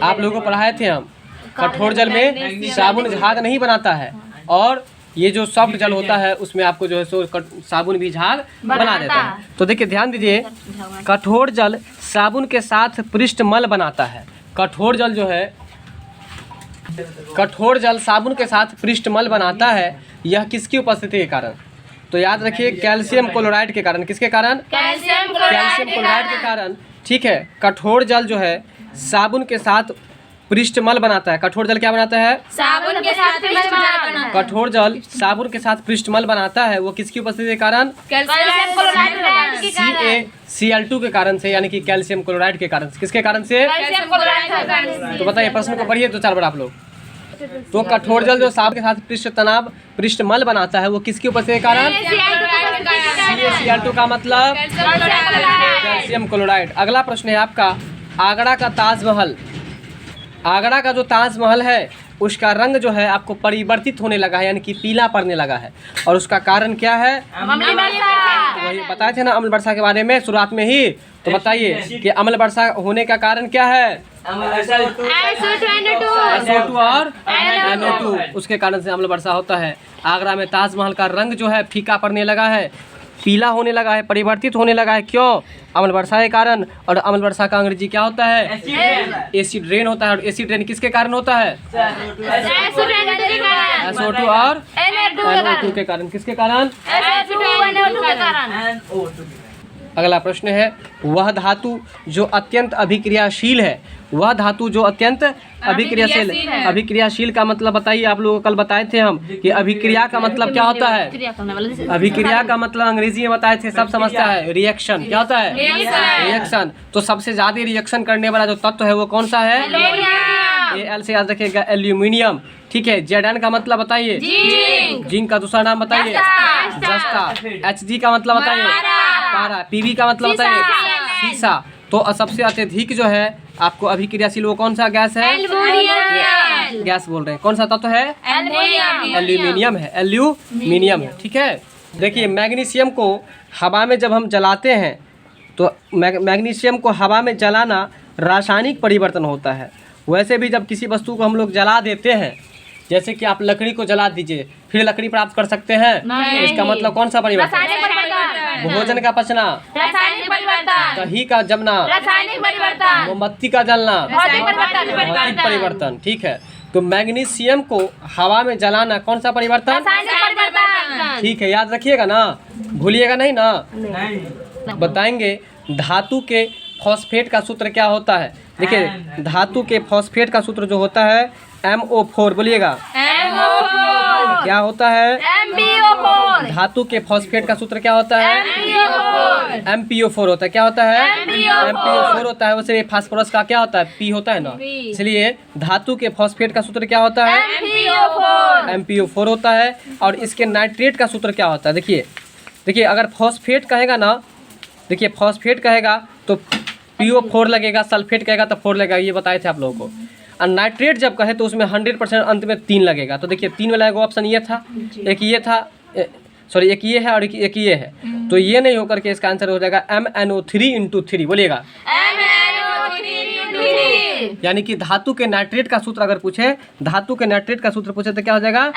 आप लोगों को पढ़ाए थे हम। कठोर जल में साबुन झाग नहीं बनाता है और ये जो सॉफ्ट जल होता है उसमें आपको जो है सो साबुन भी झाग बना देता है। तो देखिए ध्यान दीजिए, कठोर जल साबुन के साथ पृष्ठ मल बनाता है। कठोर जल जो है, कठोर जल साबुन के साथ पृष्ठ मल बनाता है। यह किसकी उपस्थिति के कारण? तो याद रखिए कैल्शियम क्लोराइड के कारण। किसके कारण? कैल्शियम क्लोराइड के कारण। ठीक है। कठोर जल जो है साबुन के साथ पृष्ठमल बनाता है। कठोर जल क्या बनाता है? साबुन के साथ कठोर जल साबुन के साथ पृष्ठमल बनाता है, वो किसकी उपस्थिति के कारण? कैल्शियम क्लोराइड के कारण, CaCl2 के कारण से, यानी कि कैल्शियम क्लोराइड के कारण से। किसके कारण से? कैल्शियम क्लोराइड के कारण। तो बताइए, प्रश्न को पढ़िए तो 4 बार आप लोग। तो कठोर जल जो साबुन के साथ पृष्ठमल बनाता है, वो किसकी उपस्थिति के कारण? CaCl2 का मतलब कैल्शियम क्लोराइड। अगला प्रश्न है आपका, आगरा का ताजमहल, आगरा का जो ताजमहल है उसका रंग जो है आपको परिवर्तित होने लगा है, यानी कि पीला पड़ने लगा है, और उसका कारण क्या है? वही बताए थे ना अम्ल वर्षा के बारे में शुरुआत में ही। तो बताइए कि अम्ल वर्षा होने का कारण क्या है? SO2 और NO2, उसके कारण से अम्ल वर्षा होता है। आगरा में ताजमहल का रंग जो है फीका पड़ने लगा है, पीला होने लगा है, परिवर्तित होने लगा है। क्यों? अम्ल वर्षा के कारण। और अम्ल वर्षा का अंग्रेजी क्या होता है? एसिड रेन होता है। और एसिड रेन किसके कारण होता है? SO2 और NO2 के कारण। किसके कारण? अगला प्रश्न है, वह धातु जो अत्यंत अभिक्रियाशील है, वह धातु जो अत्यंत अभिक्रियाशील, अभिक्रियाशील का मतलब बताइए। आप लोगों को कल बताए थे हम कि अभिक्रिया का मतलब क्या होता है? अभिक्रिया का मतलब अंग्रेजी में बताए थे, सब समझता है। रिएक्शन क्या होता है? रिएक्शन। तो सबसे ज्यादा रिएक्शन करने वाला जो तत्व है वो कौन सा है? Al से याद रखिएगा, एल्यूमिनियम। ठीक है। Zn का मतलब बताइए। जिंक का दूसरा नाम बताइए। जस्ता। Hg का मतलब बताइए। पारा। Pb का मतलब बताइए। सीसा। तो सबसे अत्यधिक जो है आपको अभिक्रियाशील वो कौन सा गैस है? गैस बोल रहे हैं। कौन सा तत्व है? एल्यूमिनियम है। एल्यूमिनियम है। ठीक है। देखिए, मैग्नीशियम को हवा में जब हम जलाते हैं तो मैग्नीशियम को हवा में जलाना रासायनिक परिवर्तन होता है। वैसे भी जब किसी वस्तु को हम लोग जला देते हैं, जैसे कि आप लकड़ी को जला दीजिए फिर लकड़ी प्राप्त कर सकते हैं, इसका मतलब कौन सा परिवर्तन? भोजन का पचना, दही का जमना, मोमबत्ती का जलना, भौतिक परिवर्तन। ठीक है। तो मैग्नीशियम को हवा में जलाना कौन सा परिवर्तन? ठीक है, याद रखिएगा ना, भूलिएगा नहीं ना। बताएंगे धातु के फॉस्फेट का सूत्र क्या होता है। देखिए, धातु के फॉस्फेट का सूत्र जो होता है MO4। बोलिएगा, क्या होता है? धातु के फॉस्फेट का सूत्र क्या होता है? MPO4 होता है। क्या होता है? MPO4 होता है। वैसे फास्फोरस का क्या होता है? P होता है ना। इसलिए धातु के फॉस्फेट का सूत्र क्या होता है? MPO4 होता है। और इसके नाइट्रेट का सूत्र क्या होता है? देखिए अगर फॉस्फेट कहेगा ना, देखिए फॉस्फेट कहेगा तो PO4 लगेगा, सल्फेट कहेगा तो 4 लगेगा, ये बताए थे आप लोगों को। और नाइट्रेट जब कहे तो उसमें 100% अंत में 3 लगेगा। तो देखिए 3 वाला एगो ऑप्शन ये था, एक ये था, सॉरी एक ये है और एक ये है। तो ये नहीं होकर के इसका आंसर हो जाएगा MnO3 × 3। बोलिएगा, यानी कि धातु के नाइट्रेट का सूत्र अगर पूछे, धातु के नाइट्रेट का सूत्र पूछे तो क्या हो जाएगा?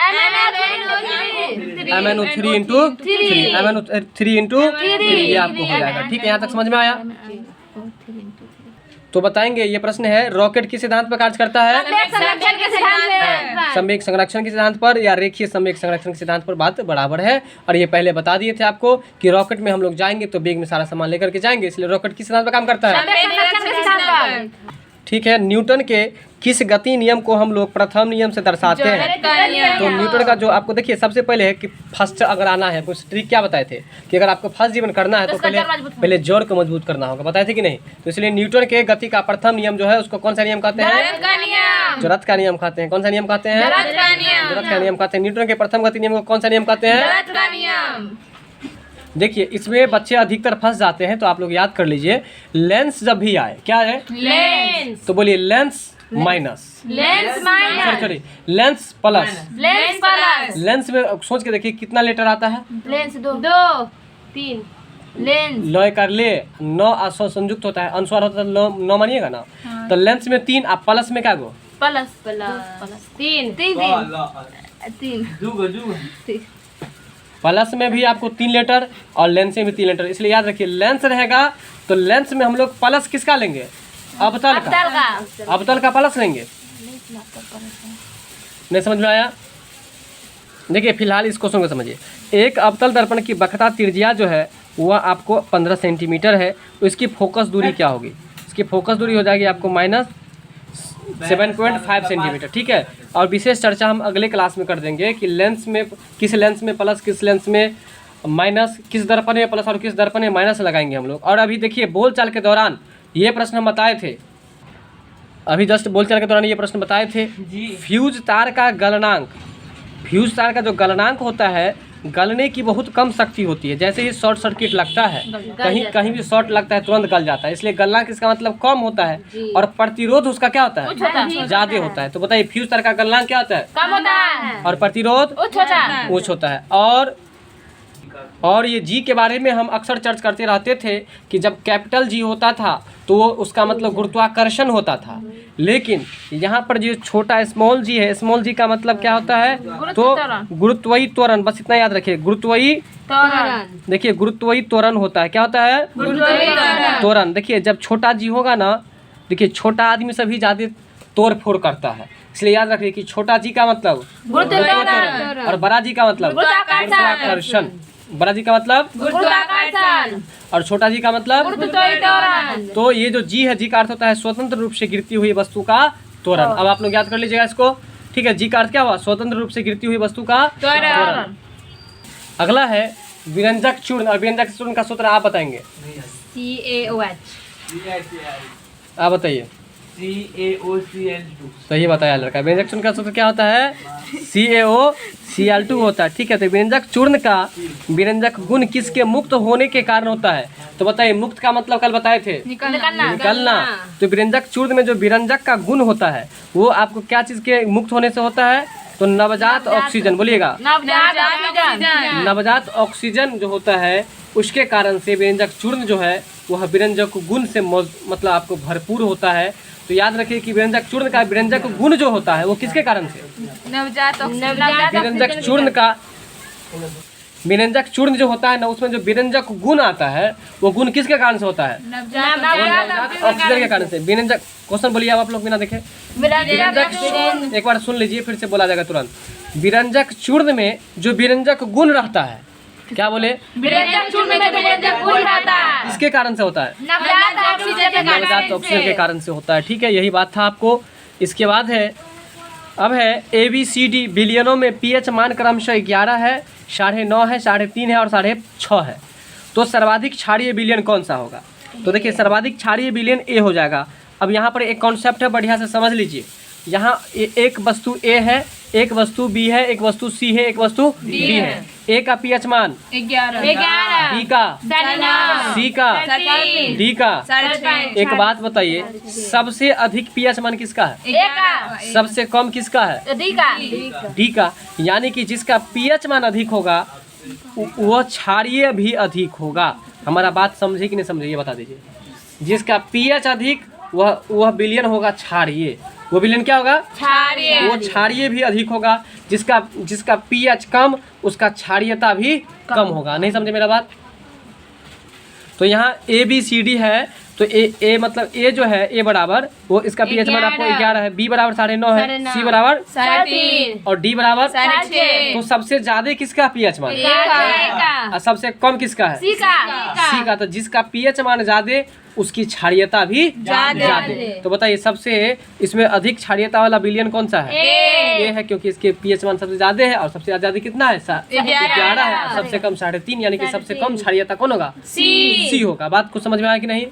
MnO3 × 3। MnO3 × 3 ये आपको हो जाएगा। ठीक है, यहाँ तक समझ में आया? तो बताएंगे, ये प्रश्न है, रॉकेट किस सिद्धांत पर कार्य करता है? संवेग संरक्षण के सिद्धांत पर या रेखीय संवेग संरक्षण के सिद्धांत पर बात बराबर है। और ये पहले बता दिए थे आपको कि रॉकेट में हम लोग जाएंगे तो बैग में सारा सामान लेकर के जाएंगे, इसलिए रॉकेट किस सिद्धांत पर काम करता है? ठीक है। न्यूटन के किस गति नियम को हम लोग प्रथम नियम से दर्शाते हैं? तो न्यूटन का जो आपको देखिए सबसे पहले है कि फर्स्ट अगर आना है, कुछ ट्रिक क्या बताए थे कि अगर आपको फर्स्ट जीवन करना है तो पहले जड़ को मजबूत करना होगा, बताए थे कि नहीं? तो इसलिए न्यूटन के गति का प्रथम नियम जो है उसको कौन सा नियम कहते हैं? जड़त्व का नियम कहते हैं। कौन सा नियम कहते हैं? जड़त्व का नियम कहते हैं। न्यूटन के प्रथम गति नियम को कौन सा नियम कहते हैं? देखिए, इसमें बच्चे अधिकतर फंस जाते हैं, तो आप लोग याद कर लीजिए। लेंस जब भी आए, क्या है? लेंस। तो बोलिए lens minus, sorry lens plus. Lens में सोच के देखिए कितना लेटर आता है? लेंस 2 3 लेंस लय कर ले 9 और संयुक्त होता है, अनुस्वार होता है 9 मानिएगा ना। तो लेंस में 3 और प्लस में क्या गो? प्लस 3 प्लस में भी आपको 3 लेटर और लेंस में भी 3 लेटर, इसलिए याद रखिए लेंस रहेगा तो लेंस में हम लोग प्लस किसका लेंगे? अवतल का। अवतल का प्लस लेंगे। नहीं समझ में आया? देखिए फिलहाल इस क्वेश्चन को समझिए। एक अवतल दर्पण की वक्रता त्रिज्या जो है वह आपको 15 सेंटीमीटर है। तो इसकी फोकस दूरी क्या होगी? इसकी फोकस दूरी हो जाएगी आपको -7.5 सेंटीमीटर, ठीक है। और विशेष चर्चा हम अगले क्लास में कर देंगे कि लेंस में किस लेंस में प्लस, किस लेंस में माइनस, किस दर्पण में प्लस और किस दर्पण में माइनस लगाएंगे हम लोग। और अभी देखिए बोलचाल के दौरान ये प्रश्न हम बताए थे, अभी जस्ट बोलचाल के दौरान ये प्रश्न बताए थे। फ्यूज तार का गलनांक, फ्यूज तार का जो गलनांक होता है, गलने की बहुत कम शक्ति होती है। जैसे ही शॉर्ट सर्किट लगता है, कहीं भी शॉर्ट लगता है तुरंत गल जाता है, इसलिए गलनांक इसका मतलब कम होता है। और प्रतिरोध उसका क्या होता है? ज़्यादा होता है। तो बताइए फ्यूज तार का गलनांक क्या होता है? कम होता है। और प्रतिरोध उच्च होता है। और ये जी के बारे में हम अक्सर चर्चा करते रहते थे कि जब कैपिटल जी होता था तो वो उसका मतलब गुरुत्वाकर्षण होता था, लेकिन यहाँ पर जो छोटा स्मॉल जी है, स्मॉल जी का मतलब क्या होता है? तो गुरुत्वीय त्वरण, बस इतना याद रखिए, गुरुत्वीय त्वरण। देखिए गुरुत्वीय त्वरण होता है, क्या होता है? त्वरण। देखिए जब छोटा जी होगा ना, देखिए छोटा आदमी सभी ज़्यादा तोड़ फोड़ करता है, इसलिए याद रखिए कि छोटा जी का मतलब गुरुत्वाकर्षण और बड़ा जी का मतलब गुरुत्वाकर्षण। बड़ा जी का मतलब गुरुत्वाकर्षण और छोटा जी का मतलब गुरुत्वीय त्वरण। तो ये जो जी है, जी का अर्थ होता है स्वतंत्र रूप से गिरती हुई वस्तु का त्वरण। अब आप लोग याद कर लीजिएगा इसको, ठीक है। जी का अर्थ क्या हुआ? स्वतंत्र रूप से गिरती हुई वस्तु का त्वरण। अगला है व्यंजक चूर्ण, और व्यंजक चूर्ण का सूत्र आप बताएंगे। CaOH। आप बताइए। CaOCl2। सही बताया लड़का। व्यंजक चूर्ण का सूत्र क्या होता है? CaOCl2 होता है, ठीक है। तो व्यंजक चूर्ण का व्यंजक गुण किसके मुक्त होने के कारण होता है? तो बताइए, मुक्त का मतलब कल बताए थे निकलना। तो व्यंजक चूर्ण में जो व्यंजक का गुण होता है वो आपको क्या चीज के मुक्त होने से होता है? तो नवजात ऑक्सीजन, बोलिएगा नवजात ऑक्सीजन जो होता है उसके कारण से व्यंजक चूर्ण जो है वह व्यंजक गुण से मतलब आपको भरपूर होता है। तो याद रखिए कि व्यंजक चूर्ण का व्यंजक गुण जो होता है वो किसके कारण से? व्यंजक चूर्ण का व्यंजक चूर्ण जो होता है ना, उसमें जो व्यंजक गुण आता है वो गुण किसके कारण से होता है? नवजात ऑक्सीजन के कारण से। व्यंजक क्वेश्चन बोलिए आप लोग बिना देखे। व्यंजक एक बार सुन लीजिए, फिर से बोला जाएगा तुरंत। व्यंजक चूर्ण में जो व्यंजक गुण रहता है, क्या बोले? व्यंजक चूर्ण में व्यंजक गुण रहता है। किसके कारण से होता है? नवजात ऑक्सीजन के कारण से होता है, ठीक है। यही बात था आपको। इसके बाद है, अब है ABCD बिलियनों में pH मान क्रमशः 11 है, 9.5 है, 3.5 है और 6.5 है। तो सर्वाधिक क्षारीय बिलियन कौन सा होगा? तो देखिए सर्वाधिक क्षारीय बिलियन A हो जाएगा। अब यहाँ पर एक कॉन्सेप्ट है, बढ़िया से समझ लीजिए। यहाँ एक वस्तु A है, एक वस्तु B है, एक वस्तु C है, एक वस्तु D है। A का pH मान 11, B का 9, C का D का। 5.5। एक बात बताइए, सबसे अधिक pH मान किसका है? सबसे कम किसका है? डी का। यानी कि जिसका pH मान अधिक होगा वह क्षारीय भी अधिक होगा। हमारा बात समझे कि नहीं समझे, ये बता दीजिए। जिसका pH अधिक वह विलयन होगा क्षारीय। वो विलयन क्या होगा? क्षारीय। वो क्षारीय भी अधिक होगा। जिसका pH कम उसका क्षारीयता भी कम होगा। नहीं समझे मेरा बात? तो यहाँ ABCD है, तो A मतलब A जो है A बराबर वो इसका pH मान आपको 11 है, B बराबर 9.5 है, C बराबर 3.5 और D बराबर 6.5। तो सबसे ज्यादा किसका pH मान? और सबसे कम किसका है? C का। तो जिसका pH मान ज्यादा उसकी क्षारीयता भी ज्यादा। तो बताइए सबसे इसमें अधिक क्षारीयता वाला विलयन कौन सा है? A है, क्योंकि इसके pH मान सबसे ज्यादा है और सबसे ज्यादा कितना है? 11 है। और सबसे कम 3.5, यानी कि सबसे कम क्षारीयता कौन होगा? C होगा। बात को समझ में आया कि नहीं?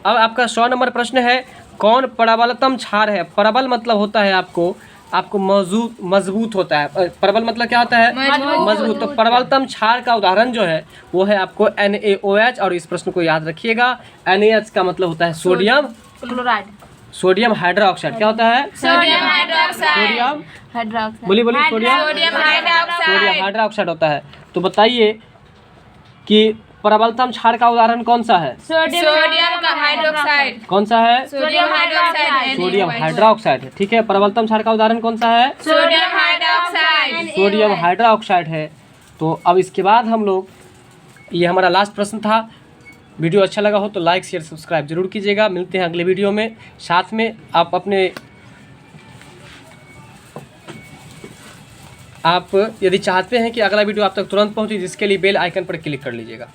अब आपका 100 नंबर प्रश्न है, कौन प्रबलतम क्षार है? प्रबल मतलब होता है आपको मजबूत होता है। प्रबल मतलब क्या होता है? मजबूत। तो प्रबलतम क्षार का उदाहरण जो है वो है आपको NaOH। और इस प्रश्न को याद रखिएगा, NaH का मतलब होता है सोडियम क्लोराइड। Sodium hydroxide. क्या होता है? Sodium hydroxide. Sodium hydroxide. बोलिए सोडियम हाइड्रोक्साइड। हाइड्रोक्साइड होता है। तो बताइए कि प्रबलतम क्षार का उदाहरण कौन सा है? सोडियम का हाइड्रोक्साइड। कौन सा है? Sodium hydroxide. सोडियम हाइड्रोक्साइड है, ठीक है। प्रबलतम क्षार का उदाहरण कौन सा है? Sodium hydroxide. सोडियम हाइड्रोक्साइड है। तो अब इसके बाद हम लोग, ये हमारा लास्ट प्रश्न था। वीडियो अच्छा लगा हो तो लाइक शेयर सब्सक्राइब जरूर कीजिएगा। मिलते हैं अगले वीडियो में। साथ में आप यदि चाहते हैं कि अगला वीडियो आप तक तुरंत पहुंचे, जिसके लिए बेल आइकन पर क्लिक कर लीजिएगा।